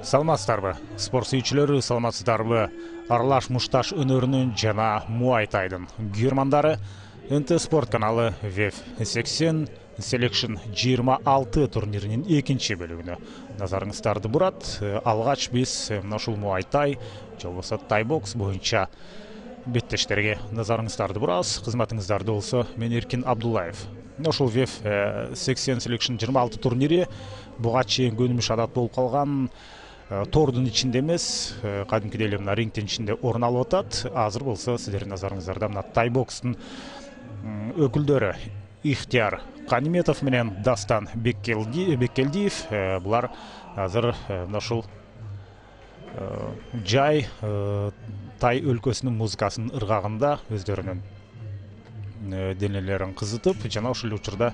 Саламатсыздарбы? Спорт сүйүүчүлөрү саламатсыздарбы? Аралаш мушташ өнөрүнүн жана Муайтайдын күйөрмандары НТ Спорт каналы ВЕФ 80 Selection 26 турниринин экинчи бөлүгүнө назарыңыздарды бурат. Алгач биз ушул Муайтай же болбосо тайбокс боюнча беттештерге назарыңыздарды бурабыз. Кызматыңыздарда болсо мен Эркин Абдуллаев. Ушул ВЕФ 80 Selection 26 турнири буга чейин көнүмүш адат болуп калган тордун ичинде эмес, кадимкидей эле мына рингтин ичинде орун алып атат. Азыр болсо сиздердин назарыңыздарда мына тайбокстун өкүлдөрү Ихтияр Каниметов менен Дастан Беккелдиев булар азыр мына ушул жай тай өлкөсүнүн музыкасынын ыргагында өздөрүнүн денелерин кызытып, жана ушул учурда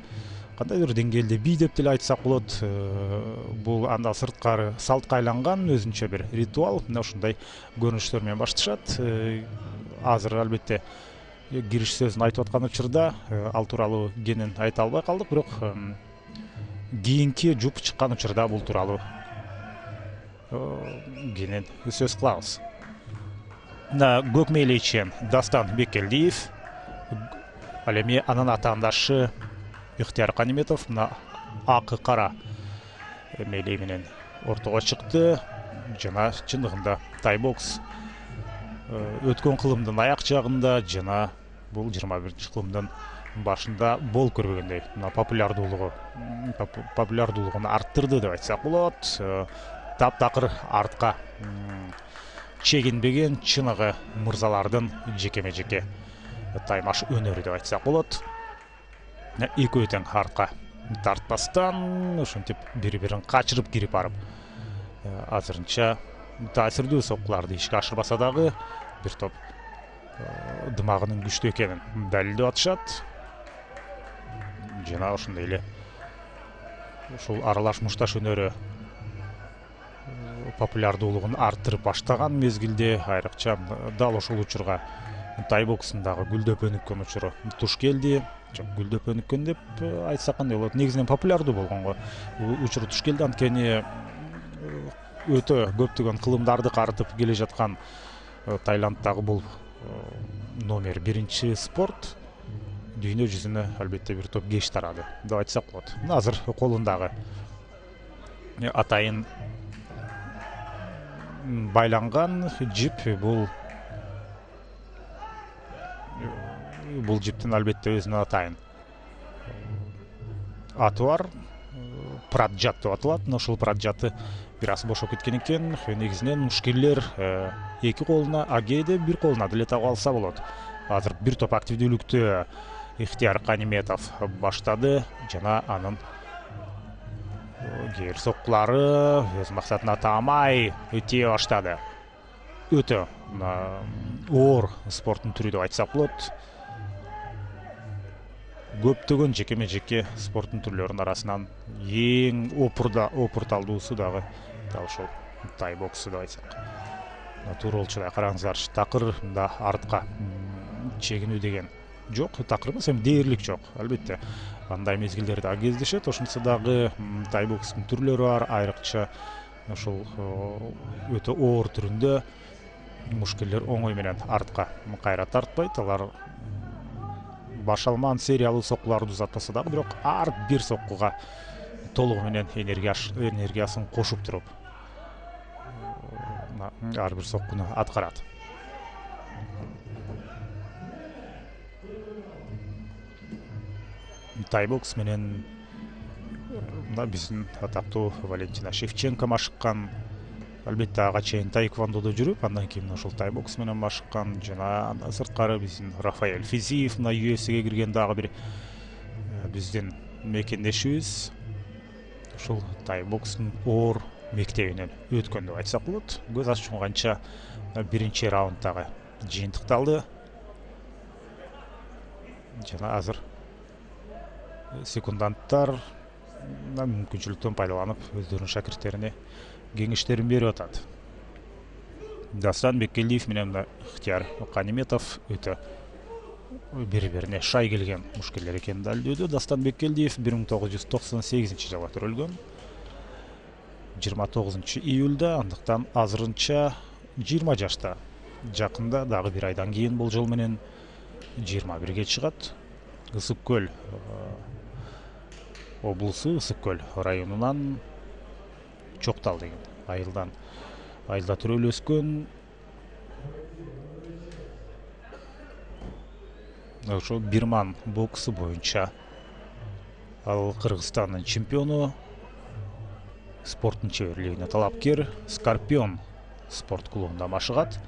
кандайдыр деңгээлде бий деп деле айтсак болот. Бул анда сырткары салтка айланган өзүнчө бир ритуал. Мына ушундай көрүнүштөр менен башташат. Азыр албетте кириш сөзүн айтып аткан учурда ал тууралуу кенен айта албай калдык, бирок кийинки жуп чыккан учурда бул тууралуу кенен сөз кылабыз. Мына көк мейли ичен Дастан Беккелдиев, ал эми анын атаандашы Ихтияр Каниметов мына ак кара мейли менен ортого чыкты. Жана чындыгында тайбокс өткөн кылымдын аяк жагында жана бул 21 кылымдын башында болуп көрбөгөндөй мына популярдуулугун арттырды деп айтсак болот. Таптакыр артка чегинбеген чыныгы мырзалардын жекеме жеке таймаш өнөрү деп айтсак болот. Экөө тең артка тартпастан ушинтип бири-бирин качырып кирип барып азырынча таасирдүү соккуларды ишке ашырбаса дагы бир топ дымагынын күчтүү экенин далилдеп атышат. Жана ошондой эле ушул аралаш мушташ өнөрү популярдуулугун арттырып баштаган мезгилде айрыкча дал ошол учурга тайбокстун дагы гүлдөп өнүккөн учуру туш келди. Жок, гүлдөп өнүккөн деп айтсак кандай болот? Негизинен популярдуу болгонго учуру туш келди. Анткени өтө көптөгөн кылымдарды карытып келе жаткан Таиланддагы бул номер 1 спорт дүйнө жүзүнө албетте бир топ кеч тарады деп айтсак болот. Азыр колундагы атайын байланган жип бул жиптин албетте өзүнүн атайын аты бар. Праджат деп аталат. Ошол праджаты бир аз бошоп кеткен экен. Негизинен мушкерлер эки колуна, а кээде бир колуна деле тагып алса болот. Азыр бир топ активдүүлүктү Ихтияр Каниметов баштады жана анын кээ бир соккулары өз максатына таамай тие баштады. Өтө оор спорттун түрү деп айтсак болот. Көптөгөн жекеме жеке спорттун түрлөрүнүн арасынан эң опурталдуусу дагы дал ошол тайбокс деп айтсак. Туура болчу да караңыздар, такыр мында артка чегинүү деген жок. Такыр эмес, эми дээрлик жок. Албетте андай мезгилдер дагы кездешет. Ошентсе дагы тайбокстун түрлөрү бар. Айрыкча ошол өтө оор түрүндө мушкерлер оңой менен артка кайра тартпайт. Алар башалман сериялуу соккуларды узатпаса дагы, бирок ар бир соккуга толугу менен энергиясын кошуп туруп ар бир соккуну аткарат. Тайбокс менен биздин атактуу Валентина Шевченко машыккан. Албетте ага чейин таэквондодо жүрүп, андан кийин ошол тайбокс менен машыккан. Жана сырткары биздин Рафаэль Физиев мына UFC'ге кирген дагы бир биздин мекендешибиз. Ушул тайбокстун оор мектебинен өткөн деп айтсак болот. Көз ачканча биринчи раунддагы жыйынтыкталды. Жана азыр секунданттар мүмкүнчүлүктөн пайдаланып өздөрүнүн шакирттерине кеңештерин берип атат. Дастан Беккелдиев менен Ихтияр Каниметов өтө бири-бирине шай келген мушкерлер экенин далилдөөдө. Дастан Беккелдиев 1998 жылы төрөлгөн. 29-июльда, андыктан азырынча 20 жашта. Жакында дагы бир айдан кийин бул жыл менен 21-ге чыгат. Ысык көл облусу, Ысык көл районунан Чоктал деген айылда төрөлүп өскөн. Ошо бирман боксу боюнча ал Кыргызстандын чемпиону, спорттун чеберлигине талапкер, Скорпион спорт клубунда машыгат.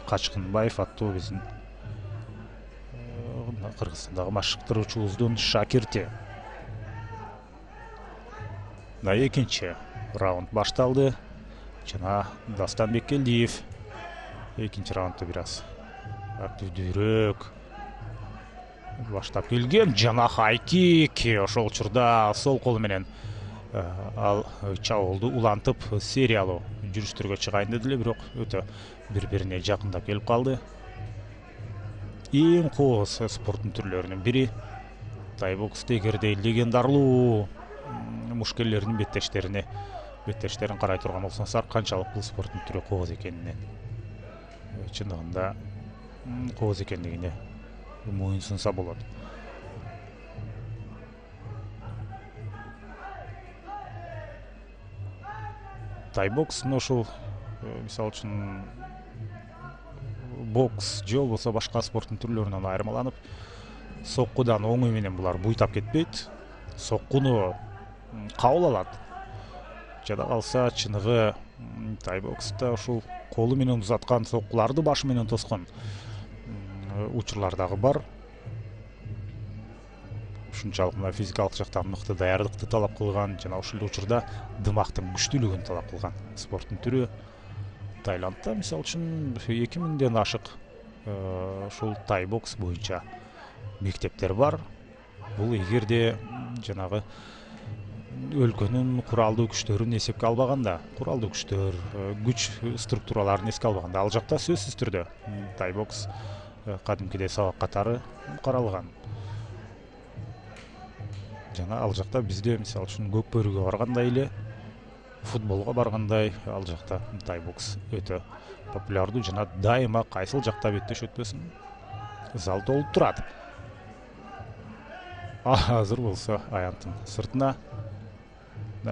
Качкынбаев аттуу биздин Кыргызстандагы машыктыруучубуздун шакирти. Экинчи раунд башталды. Жана Дастан Беккелдиев экинчи раундда бир аз активдүүрөөк баштап келген. Жана хайкик ошол учурда сол колу менен ал чабуулду улантып сериялуу жүрүштөргө чыгайын деди эле, бирок өтө бири-бирине жакындап келип калды. Эң кооз спорттун түрлөрүнүн бири. Тайбоксто эгерде легендарлуу мушкерлердин беттештерин карай турган болсоңуздар, канчалык бул спорттун түрү кооз экенине, чындыгында кооз экендигине моюн сунса болот. Тайбокс ушул мисалы үчүн бокс же болбосо башка спорттун түрлөрүнөн айырмаланып, соккудан оңой менен булар буйтап кетпейт. Соккуну кабыл алат. Жада калса чыныгы тайбокста ушул колу менен узаткан соккуларды башы менен тоскон учурлар дагы бар. Ушунчалык мына физикалык жактан мыкты даярдыкты талап кылган, жана ушул учурда дымактын күчтүүлүгүн талап кылган спорттун түрү. Таиландда мисалы үчүн 2000ден ашык ушул тайбокс боюнча мектептер бар. Бул эгерде жанагы өлкөнүн куралдуу күчтөрүн эсепке албаганда, куралдуу күчтөр, күч структураларын эске албаганда, ал жакта сөзсүз түрдө тайбокс кадимкидей сабак катары каралган. Жана ал жакта бизде мисалы үчүн көкбөрүгө баргандай эле, футболго баргандай, ал жакта тайбокс өтө популярдуу, жана дайыма кайсыл жакта беттеш өтпөсүн зал толуп турат. Азыр болсо аянттын сыртына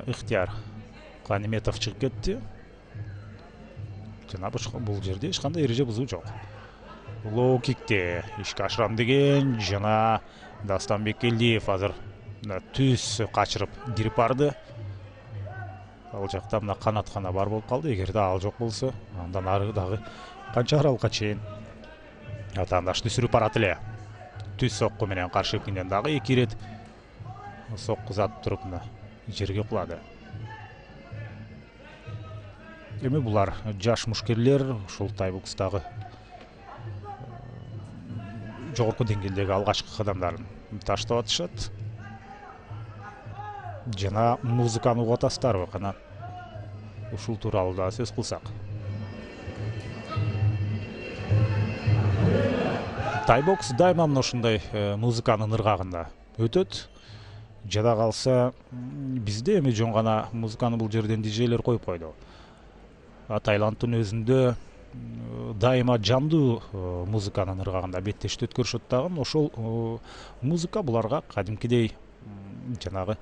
Ыктияр Каниметов чыгып кетти. Жана бул жерде эч кандай эреже бузуу жок. Лоу кикти ишке ашырам деген, жана Дастан Беккелдиев азыр түз качырып кирип барды. Ал жакта мына канаткана бар болуп калды. Эгерде ал жок болсо, андан ары дагы канча аралыкка чейин атаандашты сүрүп барат эле. Түз сокку менен каршы экинен дагы 2 ирет сокку затып туруп жерге кулады. Эми булар жаш мушкерлер, ушул тайбокстагы жогорку деңгээлдеги алгачкы кадамдарын таштап атышат. Жана музыканы угуп атасыздарбы? Кана ушул тууралуу да сөз кылсак. Тайбокс дайыма мына ушундай музыканын ыргагында өтөт. Жада калса бизде эми жөн гана музыканы бул жерден диджейлер коюп койду. Таиланддын өзүндө дайыма жандуу музыканын ыргагында беттешти өткөрүшөт дагы. Ошол музыка буларга кадимкидей жанагы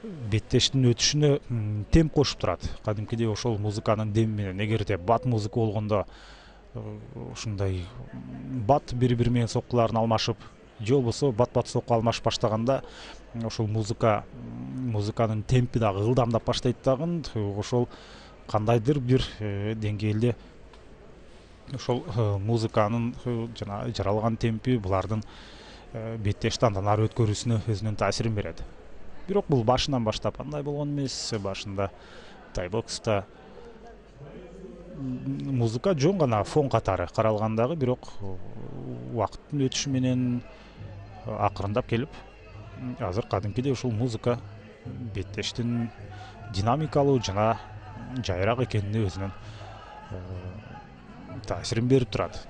беттештин өтүшүнө темп кошуп турат. Кадимкидей ошол музыканын деми менен, эгерде бат музыка болгондо ушундай бат бири-бири менен соккуларын алмашып, же болбосо бат-бат сокку алмашып баштаганда ошол музыканын темпи дагы ылдамдап баштайт дагы. Ошол кандайдыр бир деңгээлде ошол музыканын жана жаралган темпи булардын беттешти андан ары өткөрүүсүнө өзүнүн таасирин берет. Бирок бул башынан баштап андай болгон эмес. Башында тайбокста музыка жөн гана фон катары каралган дагы, бирок убакыттын өтүшү менен акырындап келип, азыр кадимкидей ушул музыка беттештин динамикалуу жана жайыраак экенине өзүнүн таасирин берип турат.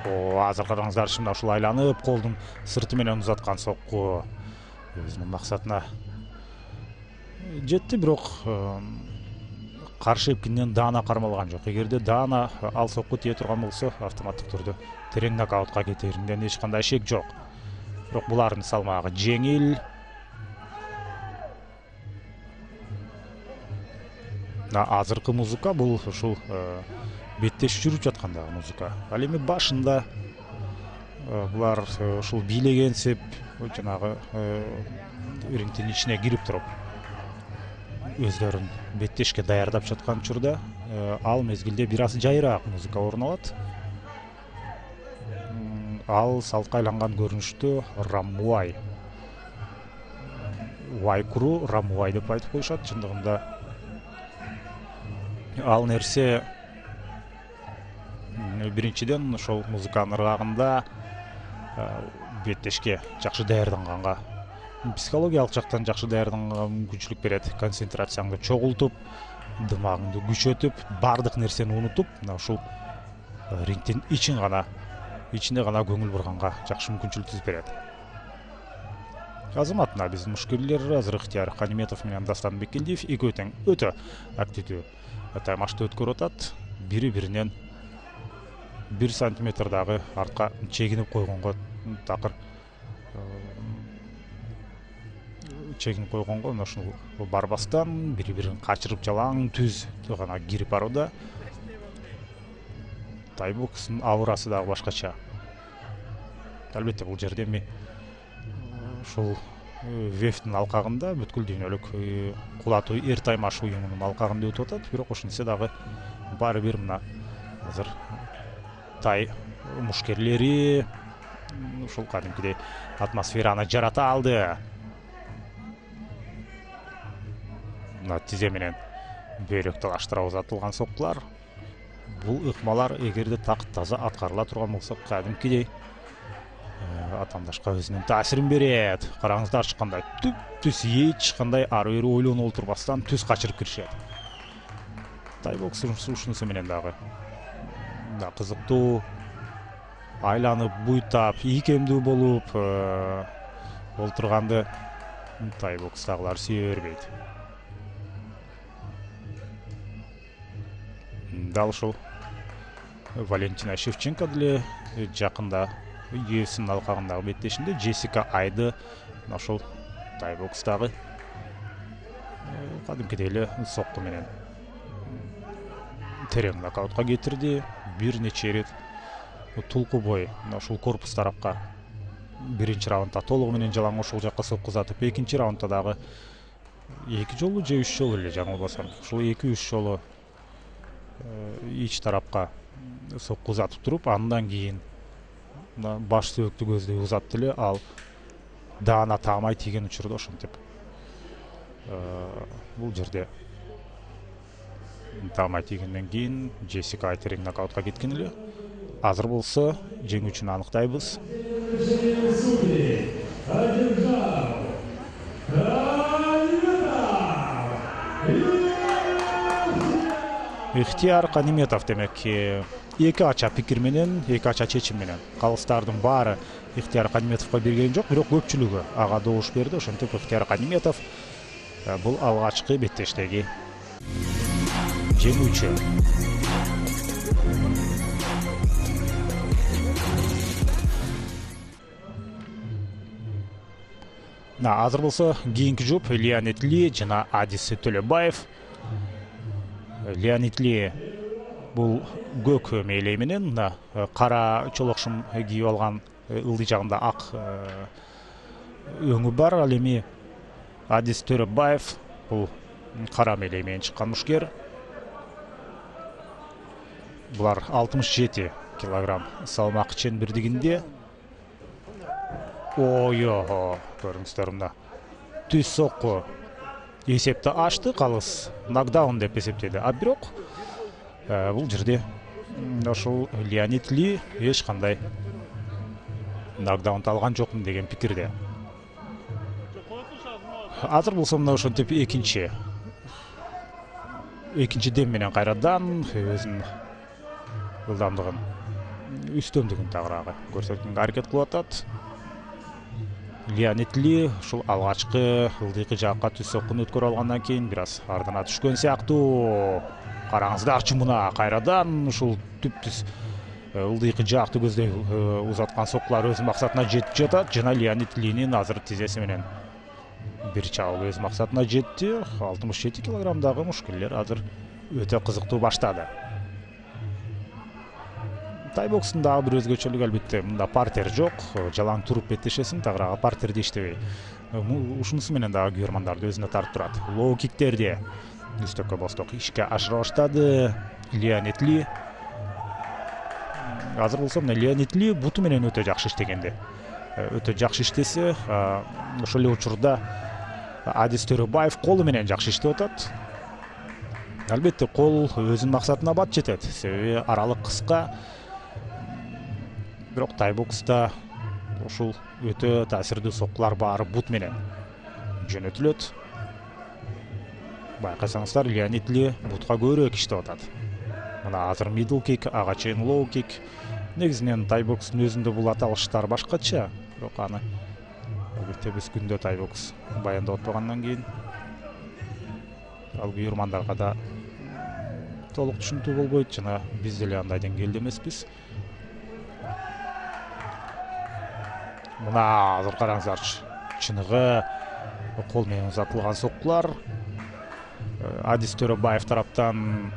Азыр караңыздарчы, мына ушул айланып колдун сырты менен узаткан сокку өзүнүн максатына жетти, бирок каршы эпкинен даана кармалган жок. Эгерде даана ал сокку тие турган болсо, автоматтык түрдө терең нокаутка кетеринден эч кандай шек жок. Бирок булардын салмагы жеңил. Азыркы музыка бул ушул беттеш жүрүп жаткандагы музыка. Ал эми башында булар ушул бийлегенсип, жанагы рингдин ичине кирип туруп өздөрүн беттешке даярдап жаткан учурда ал мезгилде бир аз жайыраак музыка орун алат. Ал салтка айланган көрүнүштө рамуай. Вайкуру рамуай деп айтып коюшат. Чындыгында ал нерсе биринчиден ошол музыканын ыргагында беттешке жакшы даярданганга, психологиялык жактан жакшы даярданганга мүмкүнчүлүк берет. Концентрацияңды чогултуп, дымагыңды күчөтүп, бардык нерсени унутуп, мына ушул рингдин ичинде гана көңүл бурганга жакшы мүмкүнчүлүк түзүп берет. Азаматына биздин мушкерлер азыр Ыктыяр Каниметов менен Дастан Беккелдиев экөө тең өтө активдүү таймашты өткөрүп атат. Бири-биринен 1 сантиметр дагы артка чегинип койгонго такыр мына ушул барбастан бири-бирин качырып жалаң түз гана кирип барууда. Тайбокстун аурасы дагы башкача. Албетте бул жерде эми ушул вефтин алкагында бүткүл дүйнөлүк кулатуу эр таймаш уюмунун алкагында өтүп атат. Бирок ошентсе дагы баары бир мына азыр тай мушкерлери ушул кадимкидей атмосфераны жарата алды. Мына тизе менен бөйрөк талаштыра узатылган соккулар. Бул ыкмалар эгерде так таза аткарыла турган болсо, кадимкидей атамдашка өзүнүн таасирин берет. Караңыздарчы кандай түз эч кандай ары бери ойлонуп олтурбастан түз качырып киришет. Тайбокс ушунусу менен дагы кызыктуу, айланып, буйтап, ийкемдүү болуп олтурганды тайбокстагылар сүйө бербейт. Дал ушул Валентина Шевченко деле жакында UFC-нин алкагындагы беттешинде Джессика Айды ошол тайбокстагы кадимкидей эле сокку менен терең нокаутка кетирди. Бир нече ирет тулку бой ушул корпус тарапка биринчи раундда толугу менен жалаң ошол жакка соккузатып, экинчи раундда дагы 2 жолу же 3 жолу эле жаңылбасам, ушул 2-3 жолу ич тарапка соккузатып туруп, андан кийин баш сөөктү көздөй узатты эле. Ал даана таамай тийген учурда ошентип бул жерде таамай тийгенден кийин Джессика Ай терең нокаутка кеткен эле. Азыр болсо жеңүүчүнү аныктайбыз. Ыктыяр Каниметов демек эки ача пикир менен, эки ача чечим менен. Калыстардын баары Ыктыяр Каниметовго берген жок, бирок көпчүлүгү ага добуш берди. Ошентип Ыктыяр Каниметов бул алгачкы беттештеги жеңүүчү. Азыр болсо кийинки жоп Леонид Ли жана Адис Төлөбаев. Леонид Ли бул көк мээлей менен кара чолокшум кийип алган, ылдый жагында ак өңү бар. Ал эми Адис Төлөбаев бул кара мээлей менен чыккан мушкер. Булар 67 килограмм салмак чембирдигинде. Ой-ой, көрүңүздөр мына түз сокку эсепти ачты, калыс нокдаун деп эсептеди. А бирок бул жерде ошол Леонид Ли эч кандай нокдаун алган жокмун деген пикирде. Азыр болсо мына ошентип экинчи дем менен кайрадан өзүнүн ылдамдыгын үстөмдүгүн тагыраагы көрсөткөнгө аракет кылып атат. Леонид Ли ушул алгачкы ылдыйкы жакка түз соккуну өткөрүп алгандан кийин бир аз ардына түшкөн сыяктуу. Караңыздарчы, мына кайрадан ушул түптүз ылдыйкы жакты көздөй узаткан соккулар өз максатына жетип жатат. Жана Леонид Линин азыр тизеси менен бир чабуул өз максатына жетти. 67 килограммдагы мушкелер азыр өтө кызыктуу баштады. Тайбокстун дагы бир өзгөчөлүгү албетте мында партер жок, жалаң туруп беттешесиң, тагыраагы партерде иштебей. Ушунусу менен дагы күйөрмандарды өзүнө тартып турат. Лоу киктерди үстөккө босток ишке ашыра баштады Леонид Ли. Азыр болсо мына Леонид Ли буту менен өтө жакшы иштегенди. Өтө жакшы иштесе, ошол эле учурда Адис Төрөбаев колу менен жакшы иштеп атат. Албетте кол өзүнүн максатына бат жетет, себеби аралык кыска. Бирок тайбокста ушул өтө таасирдүү соккулар баары бут менен жөнөтүлөт. Байкасаңыздар, Леонид Ли бутка көбүрөөк иштеп атат. Мына азыр мидл кик, ага чейин лоу кик. Негизинен тайбокстун өзүндө бул аталыштар башкача, бирок аны албетте биз күндө тайбокс баяндап отпогандан кийин ал күйөрмандарга да толук түшүнүктүү болбойт, жана биз деле андай деңгээлде эмеспиз. Мына азыр караңыздарчы, чыныгы кол менен узатылган соккулар. Адис Төрөбаев тараптан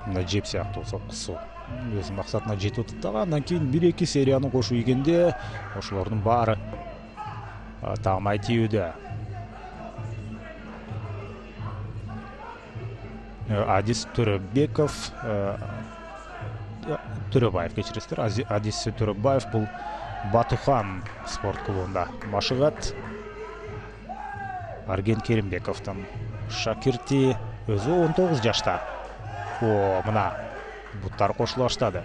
мына жеп сыяктуу соккусу өз максатына жетип атат дагы. Андан кийин 1-2 серияны кошуп ийгенде ошолордун баары тагмай тийүүдө. Адис Төрөбеков, Төрөбаев кечиресиздер. Адис Төрөбаев бул Батухан спорт клубунда машыгат. Арген Керимбековдун шакирти, өзү 19 жашта. Мына буттар кошула баштады.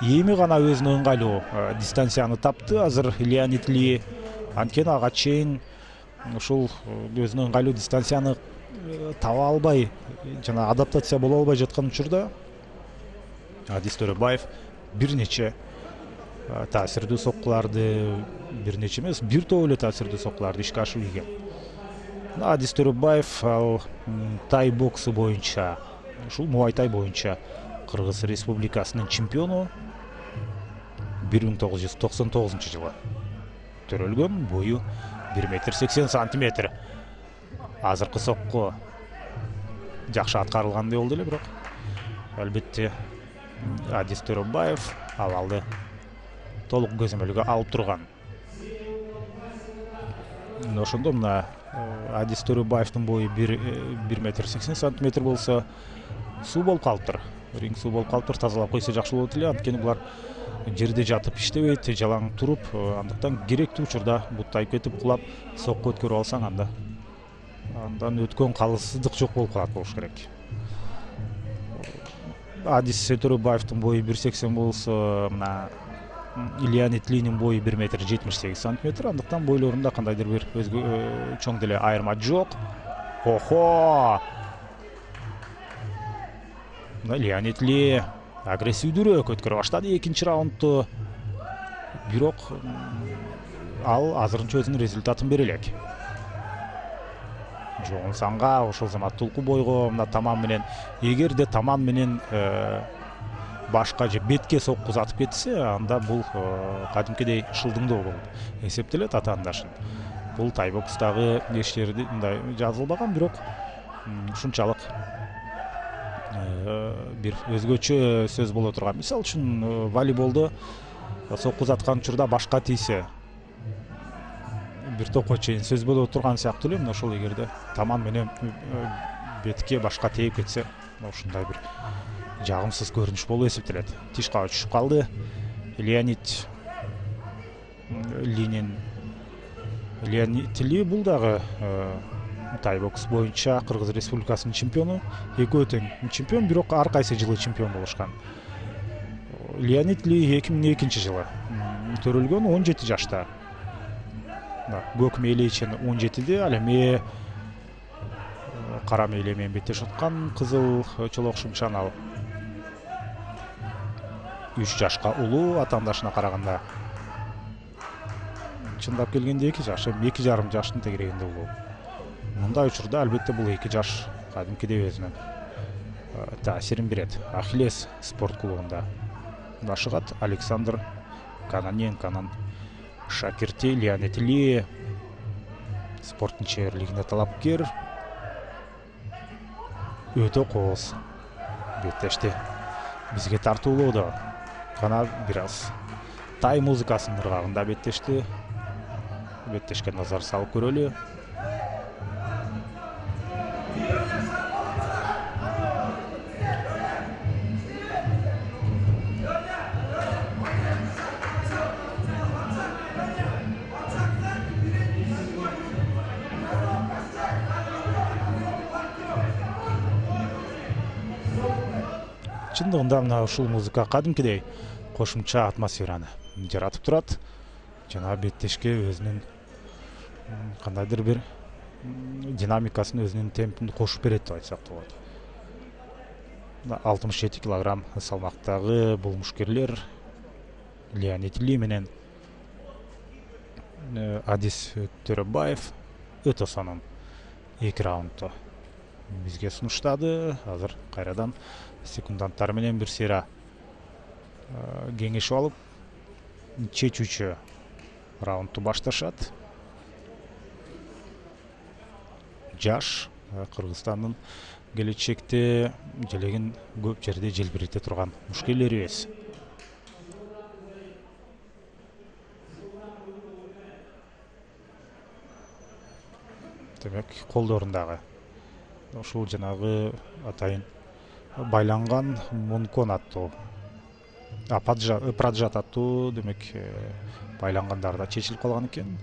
Эми гана өзүнө ыңгайлуу дистанцияны тапты азыр Леонид Ли. Анткени ага чейин ушул өзүнө ыңгайлуу дистанцияны таба албай, жана адаптация боло албай жаткан учурда Адис Төрөбаев бир нече таасирдүү соккуларды, бир нече эмес, бир топ эле таасирдүү соккуларды ишке ашырып ийген. Адис Төрөбаев тай боксу боюнча, ушул муайтай боюнча Кыргыз Республикасынын чемпиону. 1999 жылы төрөлгөн, бою 1,80 метр. Азыркы сокку жакшы аткарылгандай болду эле, бирок албетте Адис Төрөбаев абалды толук көзөмөлгө алып турган. Ошондо мына Адис Төрөбаевдин бою 1,80 метр болсо суу болуп калыптыр. Ринг суу болуп калыптыр, тазалап койсо жакшы болот эле. Анткени булар жерде жатып иштебейт, жалаң туруп, андыктан керектүү учурда буттайып кетип кулап сокку өткөрүп алсаң, андан өткөн калыссыздык жок болуп калат болуш керек. Адис Төрөбаевдин бою 1,80 болсо, мына Леонид Линин бою 1,78 метр. Андыктан бойлорунда кандайдыр бир өзгө чоң деле айырма жок. Охо! Леонид Ли агрессивдүүрөөк өткөрө баштады экинчи раундту. Бирок ал азырынча өзүнүн результатын бере элек. Жоон санга ошол замат тулку бойго мына таман менен, эгерде таман менен башка же бетке сокку узатып кетсе, анда бул кадимкидей шылдыңдоо болуп эсептелет атаандашын. Бул тайбокстагы эштерди мындай жазылбаган, бирок ушунчалык бир өзгөчө сөз боло турган. Мисалы үчүн волейболдо сокку узаткан учурда башка тийсе бир топко чейин сөз боло турган сыяктуу эле. Мына ошол эгерде таман менен бетке башка тээп кетсе, ушундай бир жагымсыз көрүнүш болуп эсептелет. Тишка учуп калды Леонид Ли. Бул дагы тайбокс боюнча Кыргыз Республикасынын чемпиону. Экөө тең чемпион, бирок ар кайсы жылы чемпион болушкан. Леонид Ли 2002 жылы төрөлгөн, 17 жашта. Көк мээлечен 17де, ал эми кара мээле менен беттеш аткан кызыл чолок шымчан ал. 3 жашка улуу атаандашына караганда. Чындап келгенде 2 жаш, 2,5 жаштын тегерегинде улуу. Мындай учурда албетте бул 2 жаш кадимкидей өзүнүн таасирин берет. Ахиллес спорт клубунда башыгат Александр Каноненконун шакирти Леонид Ли, спорттун чеберлигине талапкер, өтө кооз беттешти. Бизге тартуулоодо гана бир аз тай музыкасынын ыргагында беттешти. Беттешке назар салып көрөлү. Чындыгында мына ушул музыка кадимкидей кошумча атмосфераны жаратып турат. Жана беттешке өзүнүн кандайдыр бир динамикасын, өзүнүн темпин кошуп берет деп айтсак да болот. 67 килограмм салмактагы бул мушкерлер Леонид Ли менен Адис Төрөбаев өтө сонун 2 раундду бизге сунуштады. Азыр кайрадан секунданттар менен бир сыйра кеңешип алып, чечүүчү раундду башташат. Жаш Кыргызстандын келечекте желегин көп жерде желбирете турган мушкерлерибиз. Демек, колдорундагы ушул жанагы атайын байланган мункон аттуу, праджат аттуу, демек, байлангандар да чечилип калган экен.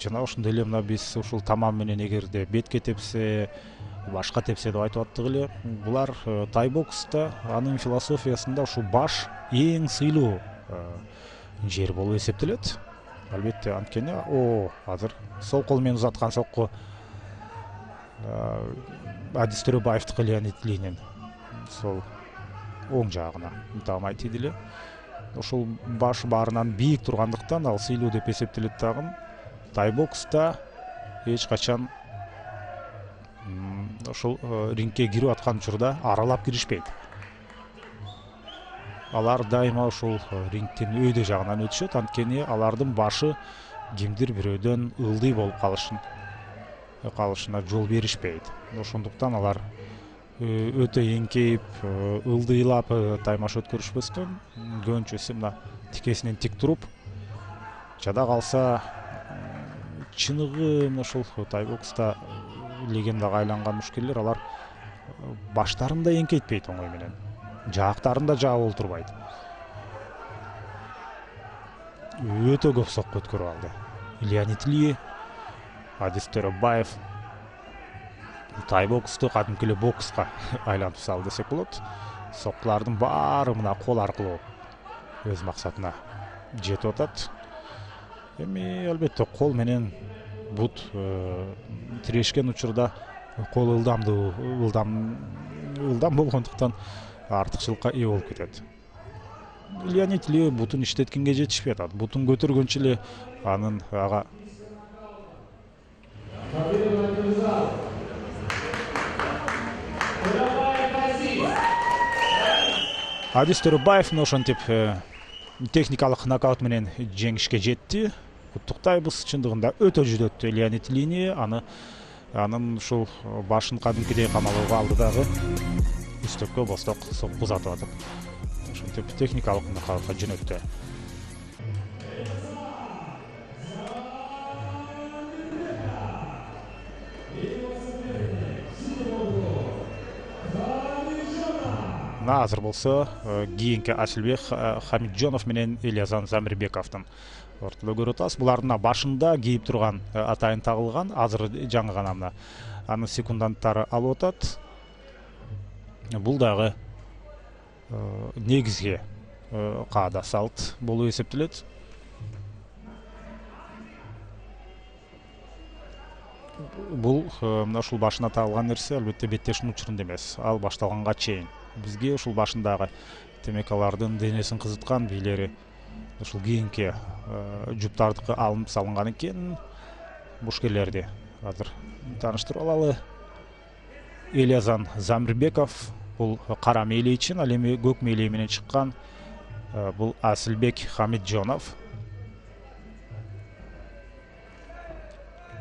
Жана ошондой эле мына биз ушул тамам менен эгерде бетке тепсе, башка тепсе деп айтып аттык эле. Булар тай бокста, анын философиясында ушул баш эң сыйлуу жер болуп эсептелет. Албетте, анткени азыр сол кол менен узаткан сокку Адис Төрөбаевдики Леонид Линин сол оң жагына тамай тийди эле. Ошол баш баарынан бийик тургандыктан ал сыйлуу деп эсептелет дагы. Тай бокста эч качан ошол рингке кирип аткан учурда аралап киришпейт. Алар дайыма ошол рингтин өйдө жагынан өтүшөт, анткени алардын башы кимдир бирөөдөн ылдый болуп калышына жол беришпейт. Ошондуктан алар өтө эңкейип, ылдыйлап таймаш өткөрүшпөстөн, көбүнчөсү мына тикесинен тик туруп, жада калса чыныгы ошол тай бокста легендага айланган мушкерлер, алар баштарын да эңкейтпейт оңой менен, жаактарын да жаап олтурбайт. Өтө көп сокку өткөрүп алды. Леонид Ли, Адис Төрөбаев тай боксту кадимки эле бокска айлантып салды десек болот. Соккулардын баары мына кол аркылуу өз максатына жетип атат. Эми албетте кол менен бут тирешкен учурда кол ылдам болгондуктан артыкчылыкка ээ болуп кетет. Леонид Ли бутун иштеткенге жетишпей атат. Бутун көтөргөнчө эле анын ага Адис Төрөбаев ошентип техникалык нокаут менен жеңишке жетти. Куттуктайбыз, чындыгында өтө жүдөттү Леонид Лини, анын ушул башын кадимкидей камалууга алды дагы үстөккө босток сокку узатып атып. Ошентип техникалык нокаутка жөнөттү. Азыр болсо кийинки Асилбек Хамитжонов менен Элязан Замирбековдун ортодо көрүп атабыз. Булардын башында кийип турган атайын тагылган, азыр жаңы гана мына анын секунданттары алып атат. Бул дагы негизги каада салт болуп эсептелет. Бул мына ушул башына тагылган нерсе албетте беттештин учурунда эмес, ал башталганга чейин бизге ушул башындагы демек алардын денесин кызыткан бийлери ушул кийинки жуптардыкы алынып салынган экен. Мушкерлерди азыр тааныштырып алалы. Элиазан Замирбеков бул кара мээлейчи, ал эми көк мээлей менен чыккан. Бул Асылбек Хамитжонов.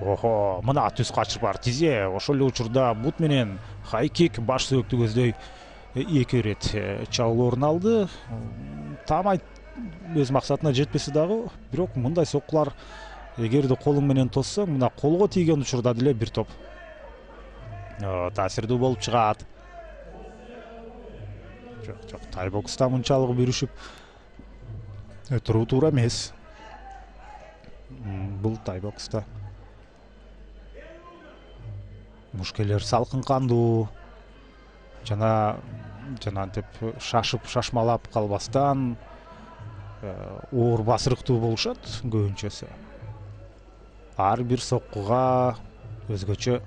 Охо, мына түз качып бар тизе. Ошол эле учурда бут менен хайкик баш сөөктү көздөй эки ирет чабуул орун алды. Таамай өз максатына жетпесе дагы, бирок мындай соккулар эгерде колуң менен тоссоң, мына колго тийген учурда деле бир топ таасирдүү болуп чыгат. Жок, тайбокста мынчалык бүрүшүп туруу туура эмес. Бул тайбокста мушкерлер салкын кандуу жана антип шашып шашмалап калбастан оор басырыктуу болушат көбүнчөсү. Ар бир соккуга өзгөчө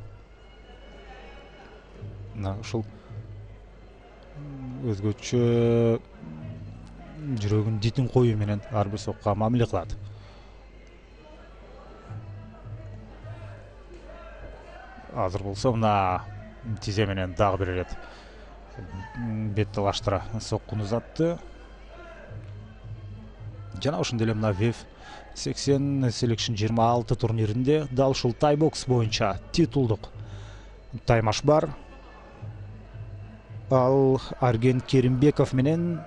ушул өзгөчө жүрөгүн дитин коюу менен ар бир соккуга мамиле кылат. Азыр болсо мына тизе менен дагы бир ирет бет талаштыра соккуну узатты. Жана ошондой эле мына WEF 80 Selection 26 турниринде дал ушул тайбокс боюнча титулдук таймаш бар. Ал Арген Керимбеков менен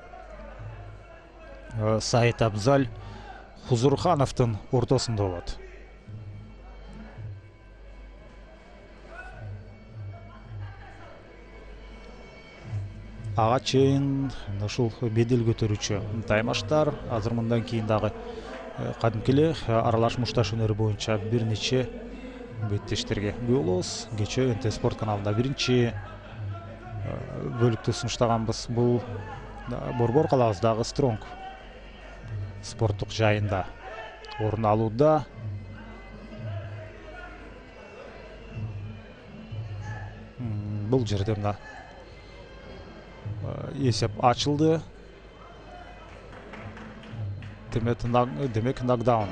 Саид Абзал Хузурхановдун ортосунда болот. Ага чейин ушул бедел көтөрүүчү таймаштар азыр мындан кийин дагы кадимки эле аралаш мушташ өнөрү боюнча бир нече беттештерге күбө болобуз. Кечээ НТ Спорт каналында биринчи бөлүктү сунуштаганбыз. Бул Борбор калабыздагы Стронг спорттук жайында орун алууда. Бул жерде мына эсеп ачылды. Демек нокдаун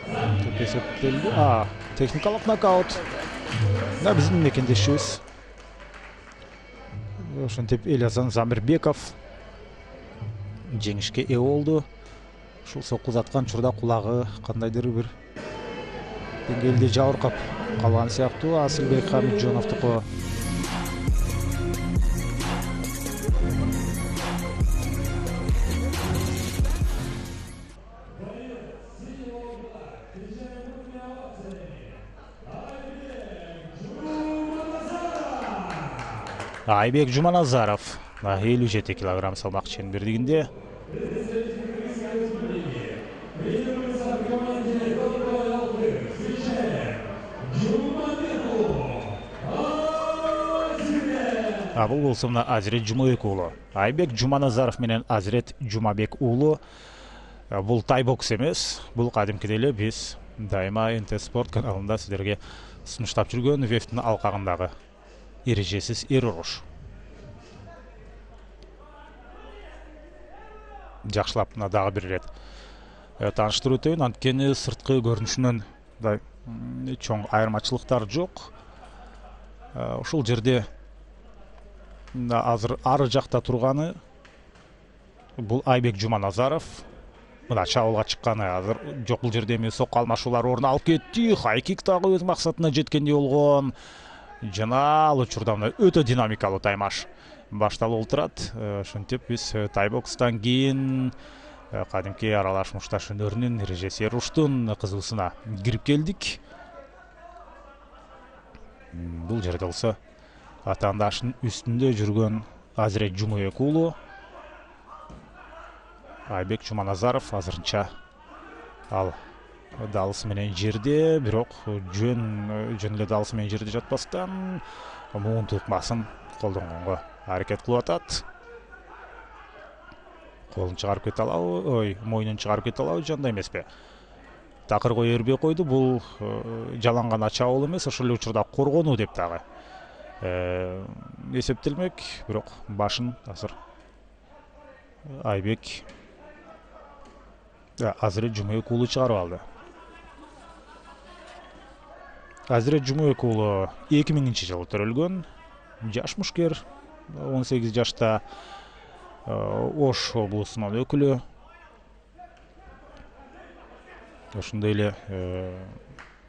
деп эсептелди. Техникалык нокаут. Мына биздин мекендешибиз ошентип Элиазан Замирбеков жеңишке ээ болду. Ушул сокку узаткан учурда кулагы кандайдыр бир деңгээлде жабыркап калган сыяктуу. Асылбек Хамитжоновдуку Айбек Жуманазаров 57 килограмм салмак чемберлигинде. Бул болсо мына Азирет Жумабек уулу. Айбек Жуманазаров менен Азирет Жумабек уулу. Бул тайбокс эмес, бул кадимкидей эле биз дайыма НТ Спорт каналында сиздерге сунуштап жүргөн WEF-тин алкагындагы эрежесиз эр уруш. Жакшылап мына дагы бир ирет тааныштырып өтөйүн. Анткени сырткы көрүнүшүнөн чоң айырмачылыктар жок. Ушул жерде азыр ары жакта турганы бул Айбек Жуманазаров. Мына чабуулга чыкканы азыр жок. Бул жерде эми сокку алмашуулар орун алып кетти. Хайкик дагы өз максатына жеткендей болгон. Жана ал учурда өтө динамикалуу таймаш башталып отурат. Ошентип биз тайбокстан кийин кадимки аралаш мушташ өнөрүнүн эрежеси эр уруштун кызуусуна кирип келдик. Бул жерде болсо атаандаштын үстүндө жүргөн Азирет Жумабек уулу Айбек Жуманазаров азырынча ал далысы менен жерде, бирок жөн эле далысы менен жерде жатпастан муун тукмасын колдонгонго аракет кылып атат. Колун чыгарып кете алабы, мойнун чыгарып кете алабы, жандай эмеспи? Такыр кое эрбей койду. Бул жалаң гана чабуул эмес, ошол эле учурда коргонуу деп дагы эсептелмек, бирок башын азыр Айбек Азырет Жумабек уулу чыгарып алды. Азырет Жумабек уулу 2000-жылы төрөлгөн. Жаш мушкер, 18 жашта, Ош облусунун өкүлү. Ошондой эле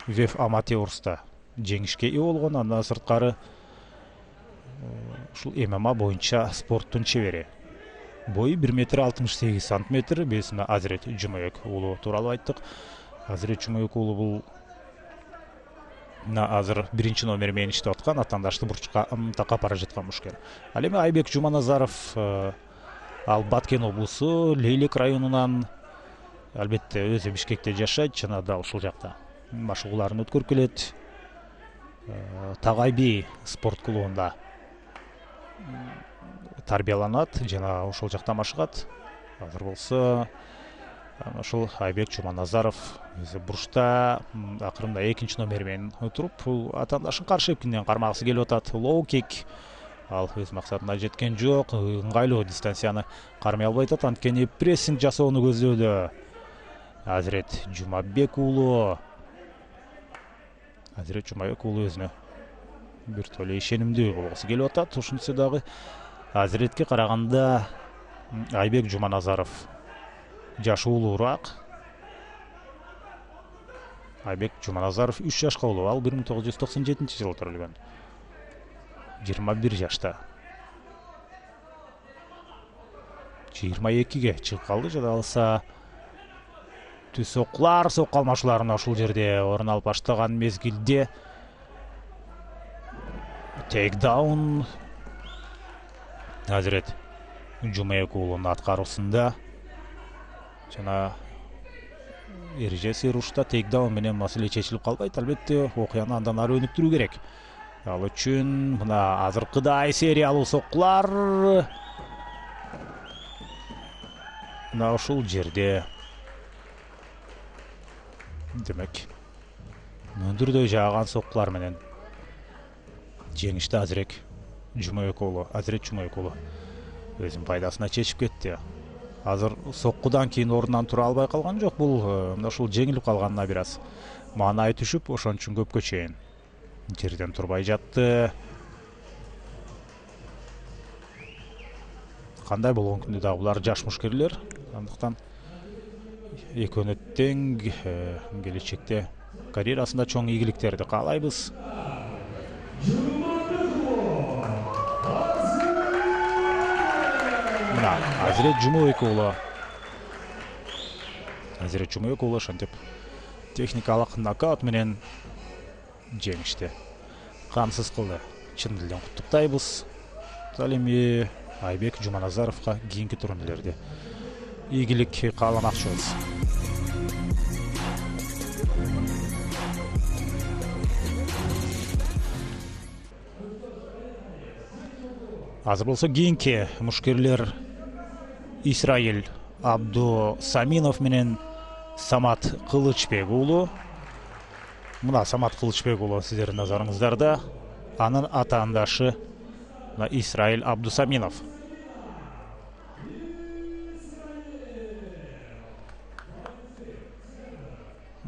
ВЭФ аматерста жеңишке ээ болгон, андан сырткары ушул ММА боюнча спорттун чебери. Бою 1,68 сантиметр. Бесине Азырет Жумабек уулу тууралуу айттык. Азырет Жумабек уулу бул азыр биринчи номер менен иштеп аткан, атандашты бурчка такап бара жаткан мушкер. Ал эми Айбек Жуманазаров ал Баткен облусу Лейлек районунан, албетте өзү Бишкекте жашайт жана да ушул жакта машыгууларын өткөрүп келет. Тагайби спорт клубунда тарбияланат жана ошол жакта машыгат. Азыр болсо ошол Айбек Жуманазаров өзү бурчта акырында экинчи номер менен туруп атандашын каршы эпкинен кармагысы келип атат. Лоу кик, ал өз максатына жеткен жок, ыңгайлуу дистанцияны кармай албай атат, анткени прессинг жасоону көздөдө. Азырет Жумабек уулу өзүнө бир толе ишенимдүү болгусу келип атат. Ушунусу дагы Азыретке караганда Айбек Жуманазаров жашы улуураак. Айбек Жуманазаров 3 жашка улуу, ал 1997-жылы төрөлгөн. 21 жашта. 22-ге чыгып калды, жада алса соккулар, сокку алмашууларына ушул жерде орун алып баштаган мезгилде тейкдаун Азырет Жумабек уулунун аткаруусунда жана эрежеси рушта тейкдаун менен маселе чечилип калбайт. Албетте окуяны андан ары өнүктүрүү керек. Ал үчүн мына азыркыдай сериялуу соккулар мына ушул жерде демек өндүрдөй жааган соккулар менен жеңишти Азырет Жумабек уулу өзүнүн пайдасына чечип кетти. Азыр соккудан кийин ордунан тура албай калган жок. Бул мына ушул жеңилип калганына бир аз маанай түшүп, ошон үчүн көпкө чейин жерден турбай жатты. Кандай болгон күндө дагы булар жаш мушкерлер, андыктан экөөнө тең келечекте карьерасында чоң ийгиликтерди каалайбыз. Мына Азырет Жумабек уулу ошентип техникалык нокаут менен жеңишти камсыз кылды. Чын элден куттуктайбыз. Ал эми Айбек Жуманазаровго кийинки турнирлерде ийгилик кааламакчыбыз. Азыр болсо кийинки мушкерлер Исраиль Абдусаминов менен Самат Кылычбек уулу. Мына Самат Кылычбек уулу сиздердин назарыңыздарда. Анын атаандашы Исраиль Абдусаминов.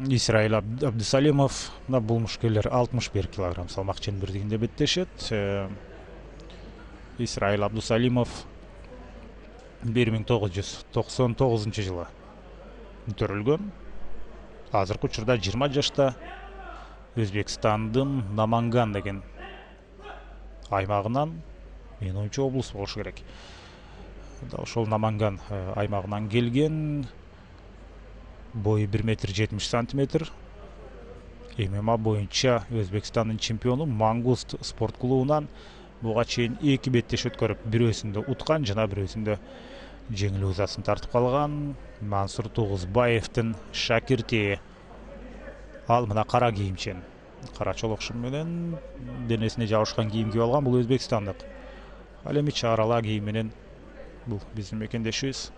Исраиль Абдусалимов бул мушкерлер 61 кг салмак ченбирдигинде беттешет. Исраиль Абдусалимов 1999-жылы төрөлгөн. Азыркы учурда 20 жашта, Өзбекстандын Наманган деген аймагынан, менин оюмча облус болушу керек. Ошол Наманган аймагынан келген. Бою 1,70 метр. ММА боюнча Өзбекстандын чемпиону Мангуст спорт клубунан буга чейин 2 беттеш өткөрүп, бирөөсүндө уткан жана бирөөсүндө жеңил ызасын тартып калган. Мансур Тугузбаевдин шакирти. Ал мына кара кийимчен, кара чолокшум менен денесине жабышкан кийим кийип алган. Бул өзбекстандык. Ал эми чарала кийим менен бул биздин мекендешибиз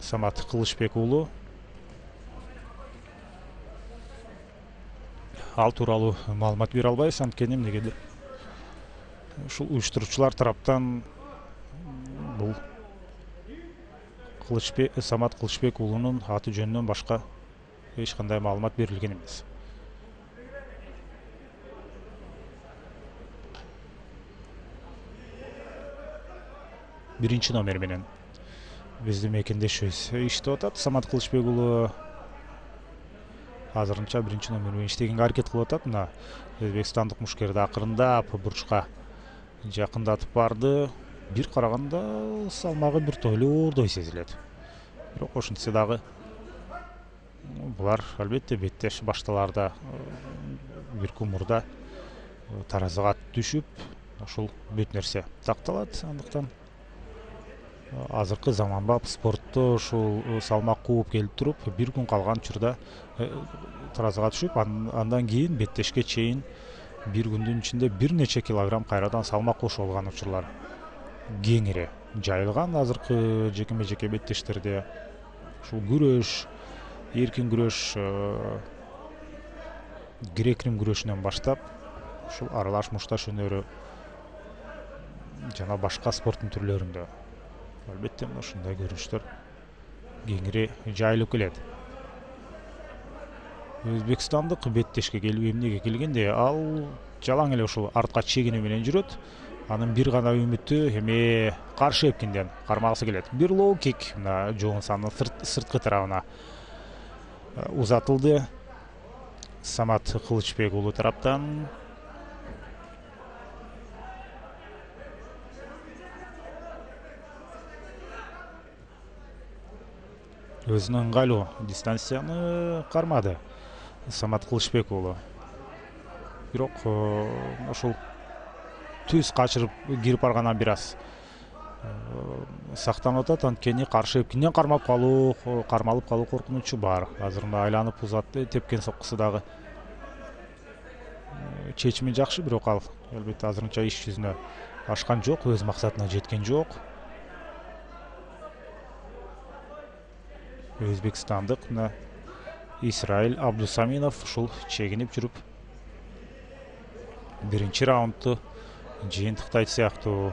Самат Кылычбек уулу ал тууралуу маалымат бере албайбыз, анткени эмнегедир ушул уюштуруучулар тараптан бул Самат Кылычбек уулунун аты жөнүнөн башка эч кандай маалымат берилген эмес. Биринчи номер менен биздин мекендешибиз иштеп атат. Самат Кылычбек уулу азырынча биринчи номер менен иштегенге аракет кылып атат. Мына өзбекстандык мушкерди акырындап бурчка жакындатып барды. Бир караганда салмагы бир тойлоордой сезилет. Бирок ошентсе дагы булар албетте беттеш башталарда бир күн мурда таразыга түшүп, ошол бүт нерсе такталат. Андыктан азыркы заманбап спортто ушул салмак кууп келип туруп, бир күн калган учурда таразыга түшүп, андан кийин беттешке чейин бир күндүн ичинде бир нече килограмм кайрадан салмак кошуп алган учурлар кеңири жайылган. Азыркы жекеме-жеке беттештерде ушул күрөш, эркин күрөш, грек-рим күрөшүнөн баштап ушул аралаш мушташ өнөрү жана башка спорттун түрлөрүндө албетте ушундай көрүнүштөр кеңири жайылып келет. Өзбекстандык беттешке келип эмнеге келгенде, ал жалаң эле ушул артка чегине менен жүрөт. Анын бир гана үмүтү эми каршы эпкинден кармагысы келет. Бир лоу кик мына жоон санын сырткы тарабына узатылды Самат Кылычбек уулу тараптан. Өзүнө ыңгайлуу дистанцияны кармады Самат Кылычбек уулу. Бирок ошол түз качырып кирип баргандан бир аз сактанып атат, анткени каршы эпкинден кармалып калуу коркунучу бар. Азыр мына айланып узатты, тепкен соккусу дагы чечими жакшы, бирок ал албетте азырынча иш жүзүнө ашкан жок, өз максатына жеткен жок. Өзбекстандык мына Исраил Абдусаминов ушул чегинип жүрүп биринчи раундту жыйынтыктайт сыяктуу.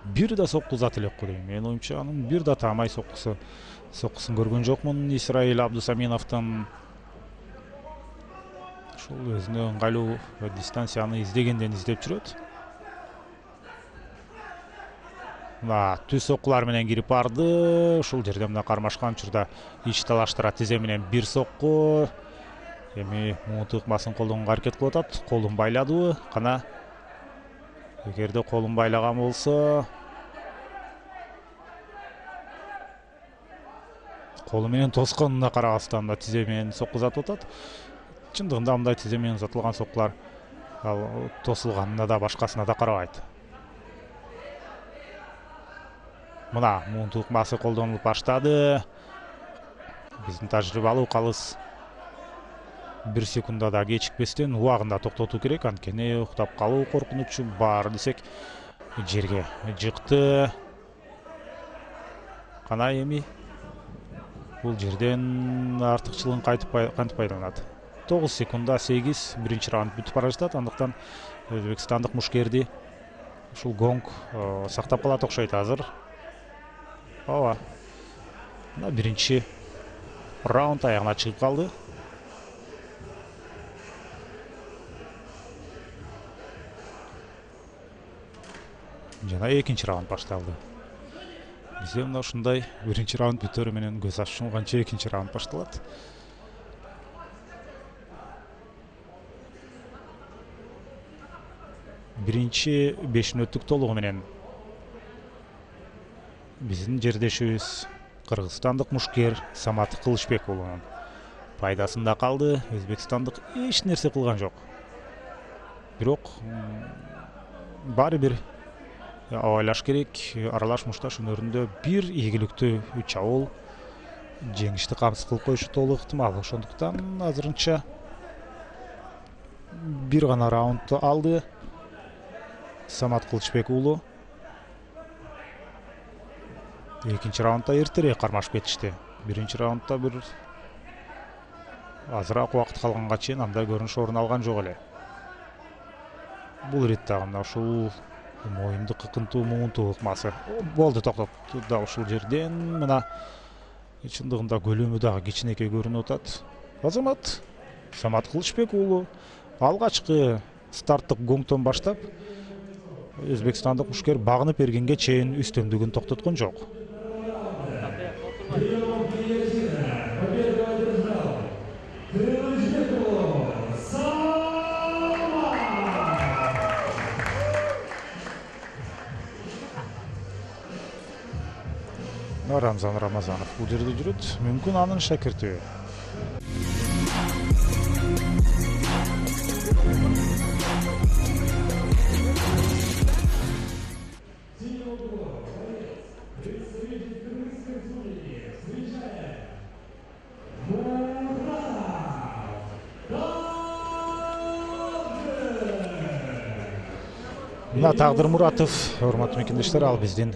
Бир да сокку узат элек го дейм. Менин оюмча анын бир да таамай соккусун көргөн жокмун Исраил Абдусаминовдун. Ушул өзүнө ыңгайлуу дистанцияны издегенден издеп жүрөт. Мына түз соккулар менен кирип барды. Ушул жерде мына кармашкан учурда ич талаштыра тизе менен бир сокку. Эми муунтук ыкмасын колдонууга аракет кылып атат. Колун байладыбы? Кана эгерде колун байлаган болсо, колу менен тосконуна карабастан да тизе менен сокку узатып атат. Чындыгында мындай тизе менен узатылган соккулар ал тосулганына да башкасына да карабайт. Мына муунтук ыкмасы колдонулуп баштады. Биздин тажрыйбалуу калыс бир секунда да кечикпестен убагында токтотуу керек, анткени уктап калуу коркунучу бар десек жерге жыкты. Кана эми бул жерден артыкчылыгын кантип пайдаланат. 9 секунда 8 биринчи раунд бүтүп бара жатат. Андыктан өзбекстандык мушкерди ушул гонг сактап калат окшойт азыр. Ооба. Мына биринчи раунд аягына чыгып калды. Жана экинчи раунд башталды. Бизде мына ушундай биринчи раунд бүтөрү менен көз ачышканча экинчи раунд башталат. Биринчи 5 мүнөттүк толугу менен биздин жердешибиз кыргызстандык мушкер Самат Кылычбек уулунун пайдасында калды. Өзбекстандык эч нерсе кылган жок. Бирок баары бир абайлаш керек. Аралаш мушташ өнөрүндө бир ийгиликтүү чабуул жеңишти камсыз кылып коюшу толук ыктымал. Ошондуктан азырынча бир гана раундду алды Самат Кылычбек уулу. Экинчи раундда эртерээк кармашып кетишти. Биринчи раундда бир азыраак убакыт калганга чейин андай көрүнүш орун алган жок эле. Бул ирет дагы мына ушул моюндук ыкынтуу муунтуу ыкмасы болду, токтопту да ушул жерден. Мына чындыгында көлөмү дагы кичинекей көрүнүп атат. Азамат Самат Кылычбек уулу алгачкы старттык гоңтон баштап өзбекстандык мушкер багынып бергенге чейин үстөмдүгүн токтоткон жок. Рамзан Рамазанов бул жерде жүрөт, мүмкүн анын шакирти. Мына Тагдыр Муратов, урматтуу мекендештер, ал биздин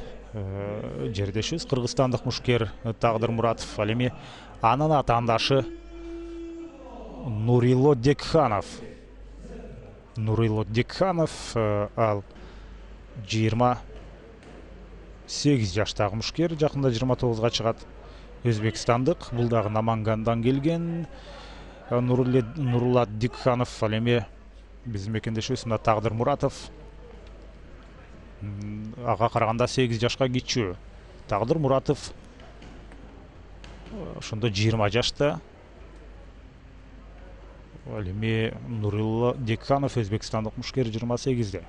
жердешибиз, кыргызстандык мушкер Тагдыр Муратов. Ал эми анын атаандашы Нурило Декханов. Нурило Декханов ал 28 жаштагы мушкер, жакында 29-га чыгат. Өзбекстандык, бул дагы Намангандан келген. Нурулат Декханов ал эми биздин мекендешибиз мына Тагдыр Муратов. Ага караганда 8 жашка кичүү. Тагдыр Муратов ошондо 20 жашта. Ал эми Нурило Декханов өзбекстандык мушкер 28-де.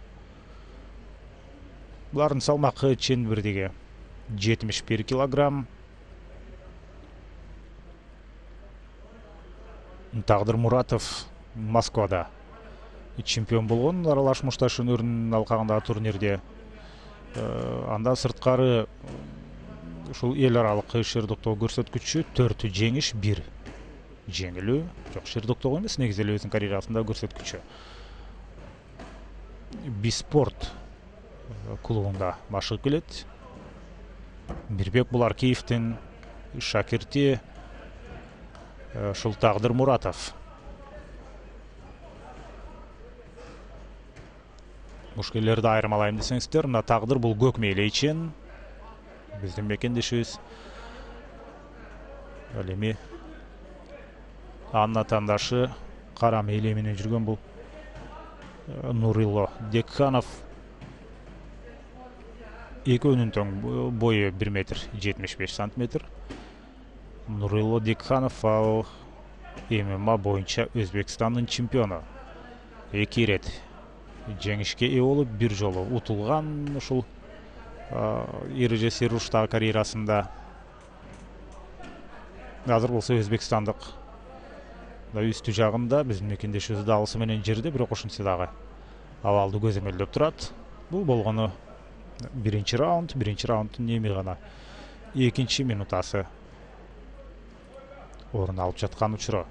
Булардын салмакы ченбирдиги 71 килограмм. Тагдыр Муратов Москвада чемпион болгон аралаш мушташ өнөрүнүн алкагындагы турнирде. Анда сырткары ушул эл аралык шердоктоо көрсөткүчү 4 жеңиш, 1 жеңилүү. Жок, шердоктоо эмес, негизи эле өзүнүн карьерасында көрсөткүчү. Биспорт клубунда машыгып келет. Мирбек Буларкиевдин шакирти ушул Тагдыр Муратов. Мушкерлерди айырмалайм десеңиздер, мына Тагдыр бул көк мээлейчен, биздин мекендешибиз. Ал эми анын атаандашы кара мээлей менен жүргөн бул Нурило Декханов. Экөөнүн тең бою 1 метр 75 сантиметр. Нурило Декханов ал ММА боюнча Өзбекстандын чемпиону. 2 ирет жеңишке ээ болуп, бир жолу утулган ушул эрежеси руштагы карьерасында. Азыр болсо өзбекстандык үстү жагында биздин мекендешибиз да алысы менен жерде, бирок ошентсе дагы абалды көзөмөлдөп турат. Бул болгону биринчи раунд. Биринчи раунддун эми гана экинчи минутасы орун алып жаткан учуру.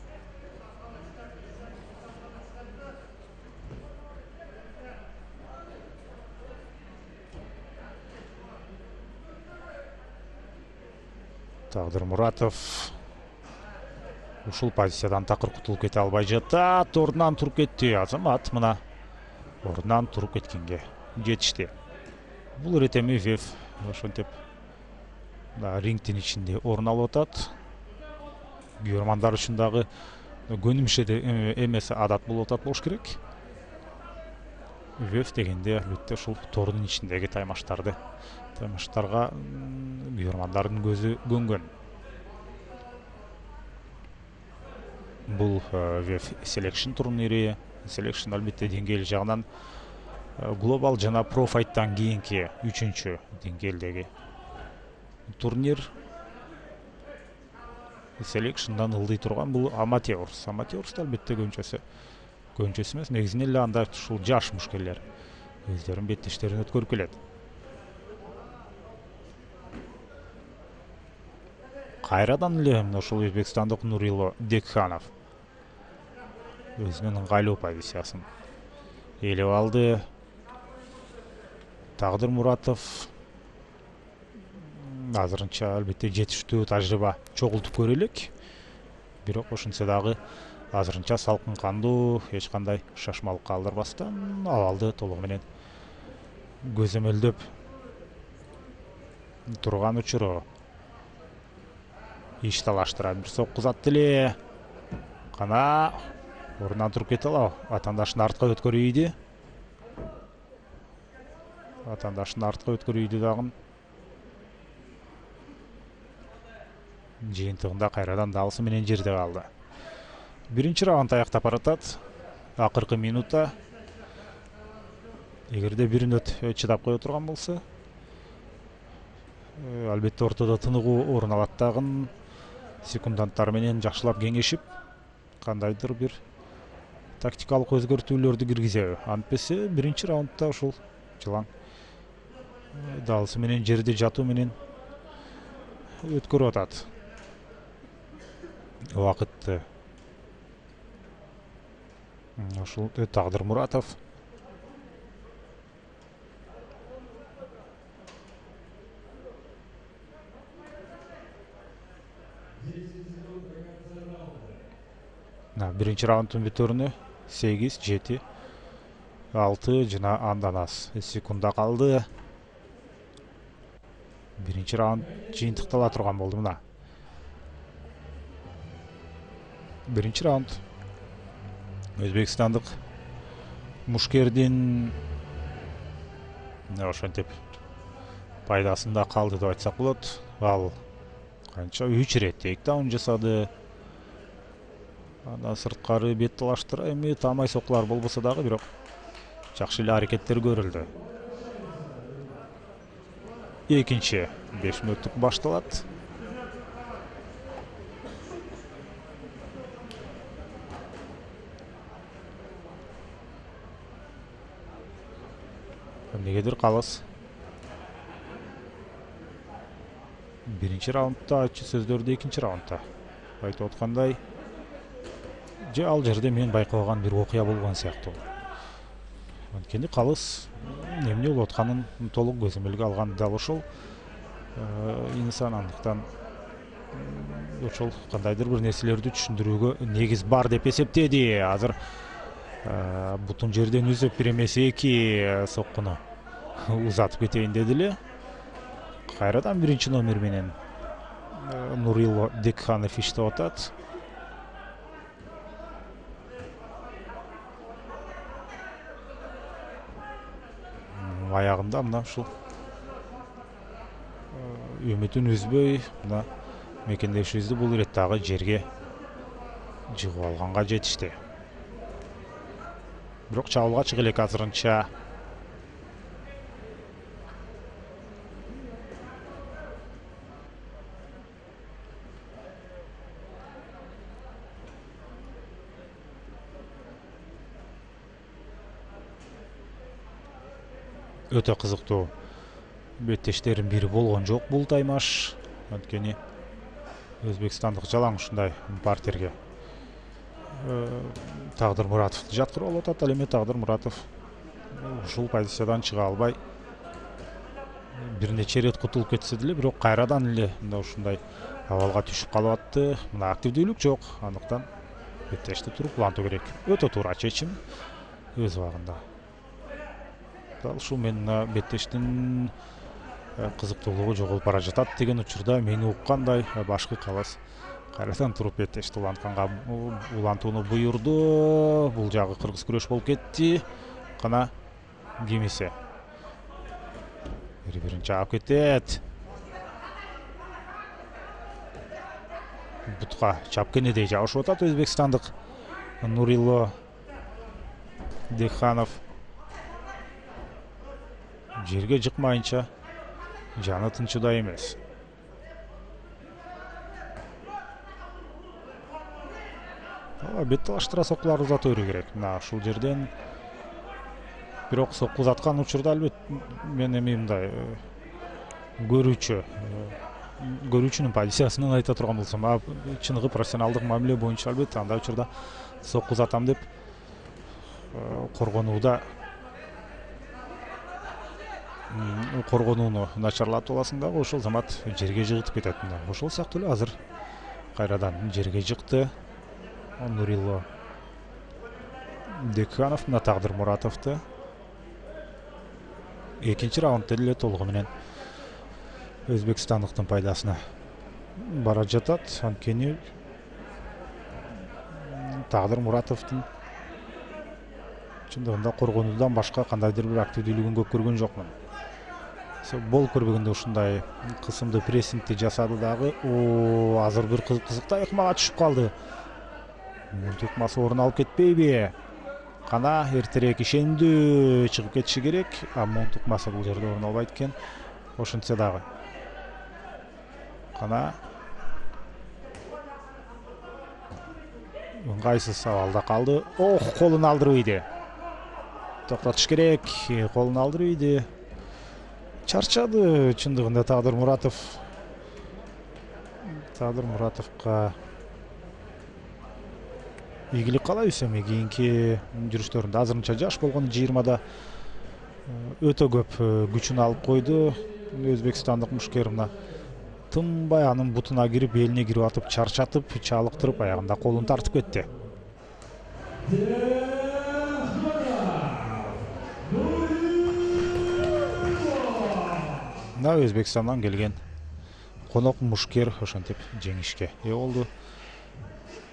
Тагдыр Муратов ушул позициядан такыр кутулуп кете албай жатат. Ордунан туруп кетти. Азамат мына ордунан туруп кеткенге жетишти. Бул ирет эми Вев ошентип рингдин ичинде орун алып атат. Күйөрмандар үчүн дагы көнүмүш эмес адат болуп атат болуш керек. Вев дегенде албетте ушул тордун ичиндеги таймаштарга күйөрмандардын көзү көнгөн. Бул Вев Selection турнири. Selection албетте деңгээл жагынан глобал жана профайттан кийинки 3-чү деңгээлдеги турнир. Selection'дан ылдый турган бул аматерс. Аматерс албетте көбүнчөсү эмес, негизинен эле анда ушул жаш мушкерлер өздөрүнүн беттештерин өткөрүп келет. Кайрадан эле ушул өзбекстандык Нурило Декханов өзүнүн ыңгайлуу позициясын ээлеп алды. Тагдыр Муратов азырынча албетте жетиштүү тажрыйба чогултуп көрөлүк. Бирок ошентсе дагы азырынча салкын кандуу, эч кандай шашмалыкка алдырбастан абалды толугу менен көзөмөлдөп турган учуру. Иш талаштырат, бир сокку узатты эле. Кана орундан туруп кете алабы? Атандашын артка өткөрүйдү. Атандашын артка өткөрүйдү дагы. Жыйынтыгында кайрадан далысы менен жерде калды. Биринчи раунд аяктап баратат. Акыркы минутта. Эгерде бир мүнөт чыдап кое турган болсо, албетте ортодо тыныгуу орун алат дагы. Секунданттар менен жакшылап кеңешип, кандайдыр бир тактикалык өзгөртүүлөрдү киргизеби. Антпесе биринчи раундда ушул жылаң далысы менен жерде жатуу менен өткөрүп атат. Убакытты ушул Тагдыр Муратов. Биринчи раунддун бүтөрүнө 8, 7, 6 жана андан аз секунда калды. Биринчи раунд жыйынтыктала турган болду мына. Биринчи раунд өзбекстандык мушкердин ошентип пайдасында калды деп айтсак болот. Ал канча 3 ирет тейкдаун жасады. Андан сырткары бет талаштыра эми таамай соккулар болбосо дагы, бирок жакшы эле аракеттер көрүлдү. Экинчи 5 мүнөттүк башталат. Эмнегедир калыс. Биринчи раундда айтчу сөздөрдү экинчи раундда айтып аткандай, ал жерде мен байкабаган бир окуя болгон сыяктуу. Анткени калыс эмне болуп атканын толук көзөмөлгө алган дал ошол инсан, андыктан ошол кандайдыр бир нерселерди түшүндүрүүгө негиз бар деп эсептеди. Азыр бутун жерден үзүп бир эмес 2 соккуну узатып кетейин деди эле. Кайрадан биринчи номер менен Нурило Декханов иштеп атат. Аягында мына ушул үмүтүн үзбөй, мына мекендешибизди бул ирет дагы жерге жыгып алганга жетишти. Бирок чабуулга чыга элек азырынча. Өтө кызыктуу беттештердин бири болгон жок бул таймаш. Анткени өзбекстандык жалаң ушундай партерге Тагдыр Муратовду жаткырып алып атат. Ал эми Тагдыр Муратов ушул позициядан чыга албай бир нече ирет кутулуп кетсе деле, бирок кайрадан эле мында ушундай абалга түшүп калып атты. Мына активдүүлүк жок, андыктан беттешти туруп улантуу керек. Өтө туура чечим өз убагында. Дал ушул мен беттештин кызыктуулугу жоголуп бара жатат деген учурда мени уккандай башкы калыс кайрадан туруп беттешти улантууну буйрду. Бул жагы кыргыз күрөш болуп кетти. Кана кимисе бири-бирин чаап кетет. Бутка чапкенедей жабышып атат өзбекстандык Нурило Декханов. Жерге жыкмайынча жаны тынчыда эмес. Бет талаштыра соккулар узата берүү керек. Мына ушул жерден бирок сокку узаткан учурда албетте мен эми мындай көрүүчүнүн позициясынан айта турган болсом, чыныгы профессионалдык мамиле боюнча албетте андай учурда сокку узатам деп коргонууда коргонууну начарлатып аласың дагы ошол замат жерге жыгытып кетет. Ошол сыяктуу эле азыр кайрадан жерге жыкты. Нурило Деканов мына Тагдыр Муратовду экинчи раундда эле толугу менен өзбекстандыктын пайдасына бара жатат. Анткени Тагдыр Муратовдун чындыгында коргонуудан башка кандайдыр бир активдүүлүгүн көп көргөн жокмун. Бол көрбөгөндө ушундай кысымдуу прессингти жасады дагы. Азыр бир кызыктуу ыкмага түшүп калды. Мунтук ыкмасы орун алып кетпейби? Кана эртерээк ишендүү чыгып кетиши керек. Мунтук ыкмасы бул жерде орун албайт экен. Ошентсе дагы. Кана ыңгайсыз абалда калды. Колун алдырбайды. Токтотуш керек. Колун алдырбайды. Чарчады чындыгында Тагдыр Муратов. Тагдыр Муратовго ийгилик каалайбыз. Эми кийинки жүрүштөрүндө азырынча жаш болгону 20да өтө көп күчүн алып койду. Өзбекстандык мушкер мына тынбай анын бутуна кирип, элине кирип атып, чарчатып, чалыктырып, аягында колун тартып кетти. Мына Өзбекстандан келген конок мушкер ошентип жеңишке ээ болду.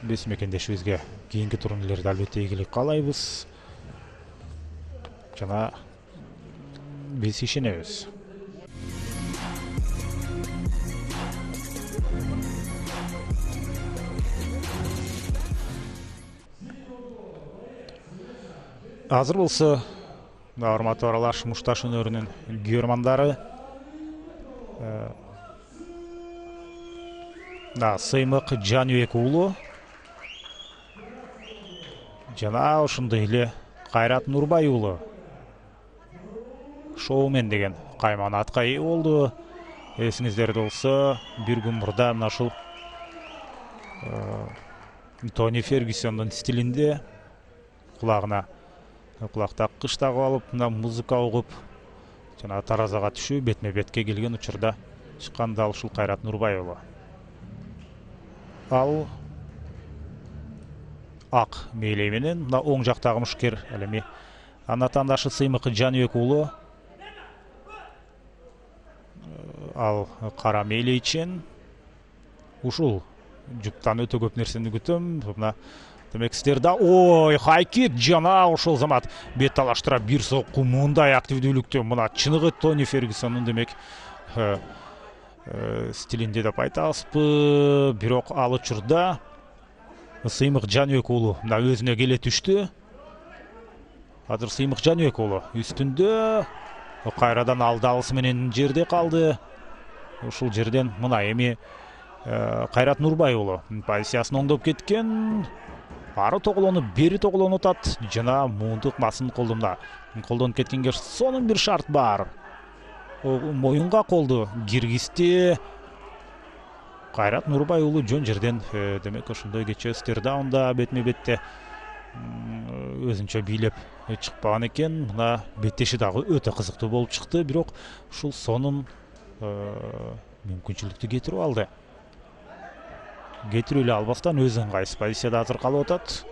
Биз мекендешибизге кийинки турнирлерде албетте ийгилик каалайбыз. Жана биз ишенебиз. Азыр болсо урматтуу аралаш мушташ өнөрүнүн күйөрмандары Сыймык Жаныбек уулу жана ошондой эле Кайрат Нурбай уулу шоумен деген кайман атка ээ болду. Эсиңиздерде болсо бир күн мурда мына ушул Тони Фергюсондун стилинде кулагына кулак таккыч тагып алып, мына музыка угуп жана таразага түшүү, бетме бетке келген учурда чыккан дал ушул Кайрат Нурбай уулу. Ал ак мээлей менен мына оң жактагы мушкер ал эми анын атаандашы Сыймык Жаныбек уулу. Ал кара мээлейчен. Ушул жуптан өтө көп нерсени күтөм. Мына демек сиздерде хайкик жана ошол замат бет талаштыра бир сокку мындай активдүүлүктө мына чыныгы Тони Фергюсондун демек стилинде деп айтабызбы. Бирок ал учурда Сыймык Жаныбек уулу мына өзүнө келе түштү. Азыр Сыймык Жаныбек уулу үстүндө, кайрадан алдалысы менен жерде калды. Ушул жерден мына эми Кайрат Нурбай уулу позициясын оңдоп кеткен. Ары тоголонуп, бери тоголонуп атат жана муунтук ыкмасын колдонуп кеткенге сонун бир шарт бар. Моюнга колду киргизди. Кайрат Нурбай уулу жөн жерден демек ошондой кечээ стердаунда бетме бетте өзүнчө бийлеп чыкпаган экен. Мына беттеши дагы өтө кызыктуу болуп чыкты, бирок ушул сонун мүмкүнчүлүктү кетирип алды. Кетирип эле албастан өз ыңгайсыз позицияда азыр калып атат.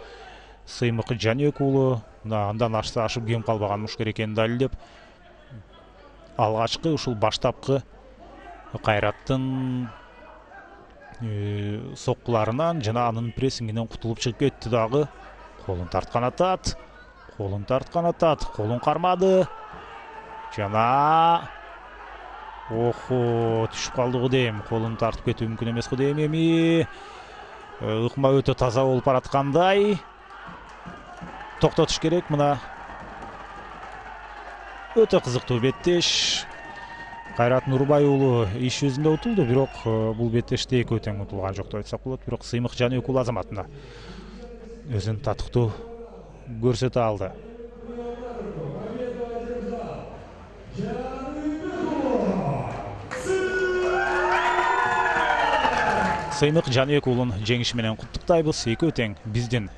Сыймык Жаныбек уулу андан ашып кем калбаган мушкер экенин далилдеп, алгачкы ушул баштапкы Кайраттын соккуларынан жана анын прессингинен кутулуп чыгып кетти дагы. Колун тарткан атат. Колун кармады. Жана түшүп калды дейм. Колун тартып кетүү мүмкүн эмес дейм эми. Ыкма өтө таза болуп бараткандай. Токтотуш керек мына. Өтө кызыктуу беттеш. Кайрат Нурбай уулу иш жүзүндө утулду, бирок бул беттеште экөө тең утулган жок деп айтсак болот. Бирок Сыймык Жаныбек уулу азаматына өзүн татыктуу көрсөтө алды. Сыймык Жаныбек уулун жеңиши менен куттуктайбыз. Экөө тең биздин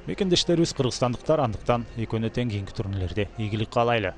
мекендештерибиз кыргызстандыктар, андыктан экөөнө тең кийинки турнирлерде ийгилик каалайлы.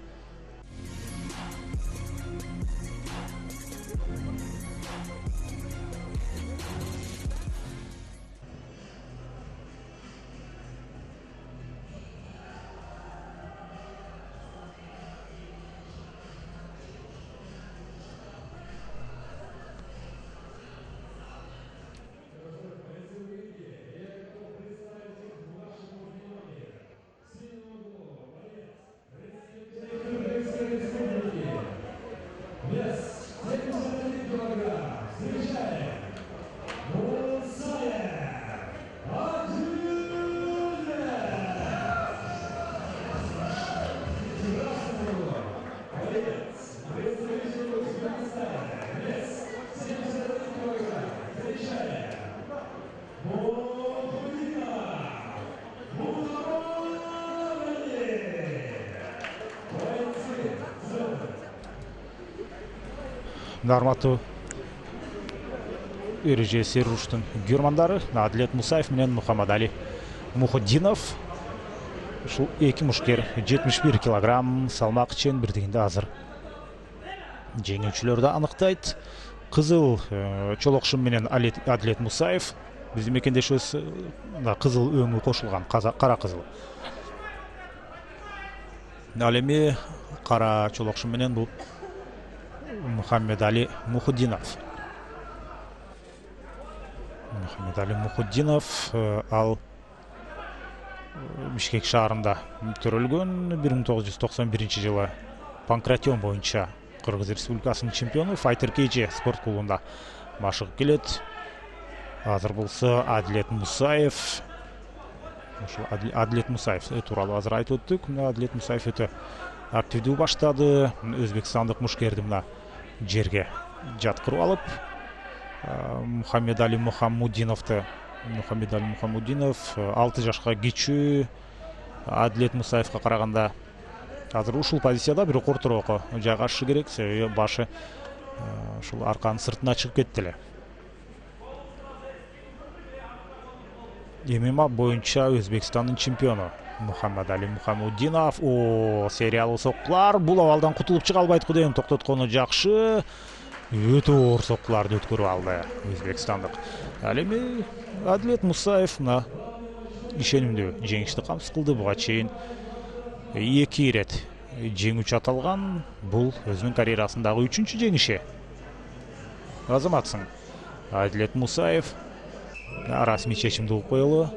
Нармату ережесі руштың германдары Адлет Мусаев менен Мухаммадали Мухуддинов. Ушул эки мушкер 71 килограмм салмак чембирдигинде азыр. Жеңүүчүлөрдү аныктайт. Кызыл чолокшум менен Адлет Мусаев. Биздин мекендешибиз кызыл өңү кошулган, кара кызыл. Ал эми кара чолокшум менен бул Мухаммадали Мухуддинов. Мухаммадали Мухуддинов ал Бишкек шаарында төрөлгөн, 1991 жылы панкратион боюнча Кыргыз Республикасынын чемпиону, Fighter KG спорт клубунда машыгып келет. Азыр болсо Адлет Мусаев. Адлет Мусаев тууралуу азыр айтып өттүк. Адлет Мусаев өтө активдүү баштады. Өзбекстандык мушкерди мына жерге жаткырып алып, Мухаммадали Мухаммуддиновду 6 жашка кичүү Адлет Мусаевга караганда азыр ушул позицияда бирок ортороко жайгашышы керек, себеби башы ушул арканын сыртына чыгып кетти эле. ММА боюнча Өзбекстандын чемпиону Мухаммадали Мухаммуддинов. Сериялуу соккулар. Бул абалдан кутулуп чыга албайт кудем, токтоткону жакшы. Өтө оор соккуларды өткөрүп алды өзбекстандык. Ал эми Адлет Мусаев ишенимдүү жеңишти камсыз кылды. Буга чейин 2 ирет жеңүүчү аталган. Бул өзүнүн карьерасындагы 3-чү жеңиши. Азаматсың. Адлет Мусаев расмий чечимди кылып коелу.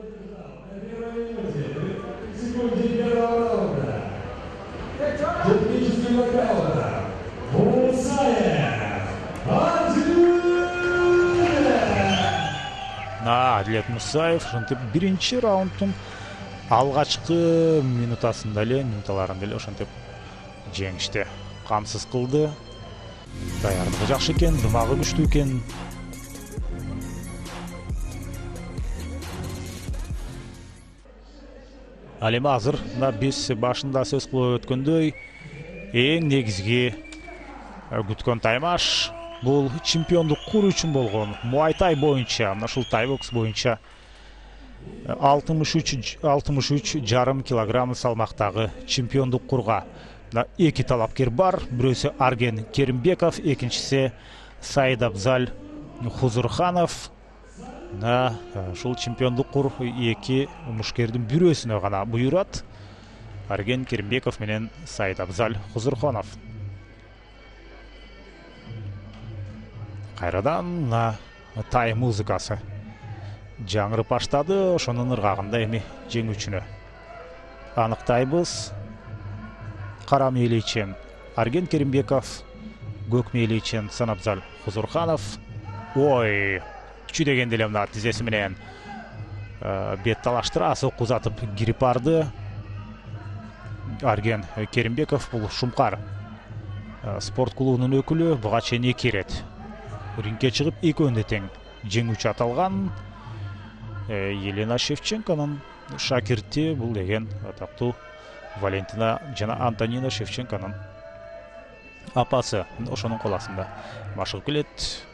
Адлет Мусаев ошентип биринчи раундтун алгачкы минуталарында эле ошентип жеңишти камсыз кылды. Даярдыгы жакшы экен, дымагы күчтүү экен. Ал эми азыр биз башында сөз кылып өткөндөй эң негизги күткөн таймаш бул чемпиондук куруу үчүн болгон Муайтай боюнча, ушул тайбокс боюнча 63,5 килограмм салмактагы чемпиондук курга эки талапкер бар. Бирөөсү Арген Керимбеков, экинчиси Саидабзаль Хузурханов. Ушул чемпиондук кур эки мушкердин бирөөсүнө гана буйрат. Арген Керимбеков менен Саидабзаль Хузурханов. Кайрадан тай музыкасы жаңырып баштады. Ошонун ыргагында эми жеңүүчүнү аныктайбыз. Кара мээличен Арген Керимбеков, көк мээличен Санабзаль Хузурханов. Күчү дегенде эле мына тизеси менен бет талаштыра сокку узатып кирип барды. Арген Керимбеков бул Шумкар спорт клубунун өкүлү. Буга чейин 2 ирет рингге чыгып экөөнү тең жеңүүчү аталган. Елена Шевченконун шакирти бул деген атактуу Валентина жана Антонина Шевченконун апасы. Ошонун кол астында машыгып келет.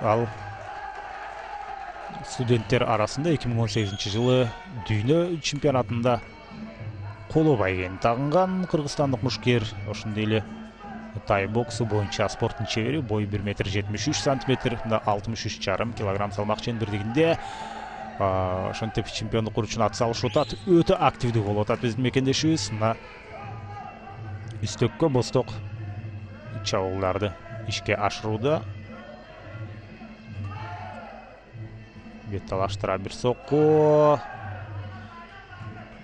Ал студенттер арасында 2018 жылы дүйнө чемпионатында коло байгени тагынган кыргызстандык мушкер. Ошондой эле тай боксу боюнча спорттун чебери, бою 1,73 сантиметр, 63,5 килограмм салмак чендирдигинде. Ошентип чемпиондук куруу үчүн ат салышып атат. Өтө активдүү болуп атат биздин мекендешибиз. Мына үстөккө босток чабуулдарды ишке ашырууда. Бет талаштыра бир сокку.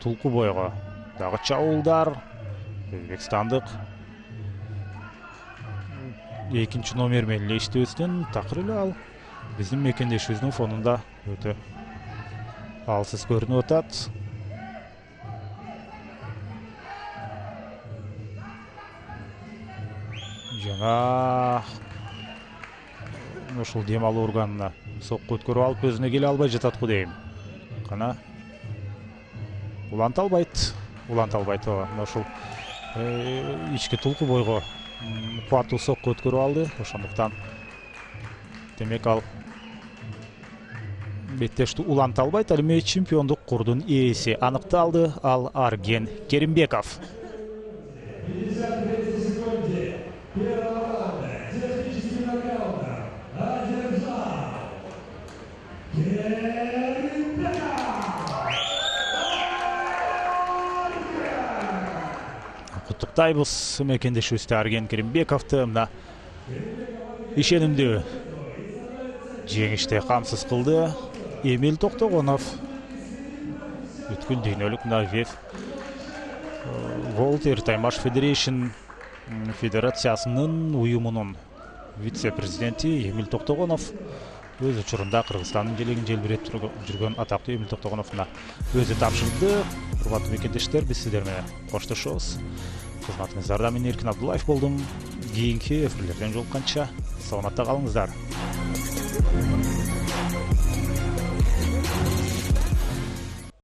Тулку бойго дагы чабуулдар. Өзбекстандык экинчи номер менен иштөөсүнүн такыр эле ал биздин мекендешибиздин фонунда өтө алсыз көрүнүп атат. Жана ушул дем алуу органына сокку өткөрүп алып өзүнө келе албай жатат го дейм. Кана уланта албайт. Ушул ички тулку бойго кубаттуу сокко өткөрүп алды. Ошондуктан демек ал беттештүү уланта албайт. Ал эми чемпиондук курдун ээси аныкталды. Ал Арген Керимбеков. Куттуктайбыз мекендешибизди Арген Керимбековду. Мына ишенимдүү жеңиште камсыз кылды. Эмил Токтогонов бүткүл дүйнөлүк мына ВЕФ World Airtime Match Federation федерациясынын уюмунун вице-президенти Эмил Токтогонов өз учурунда Кыргызстандын желегин желбиреп жүргөн атактуу Эмил Токтогоновна өзү тапшырды. Урматтуу мекендештер, биз сиздер менен коштошобуз. Кызматыңыздарда мен Эркин Абдуллаев болдум. Кийинки эфирлерден жолукканча саламатта калыңыздар.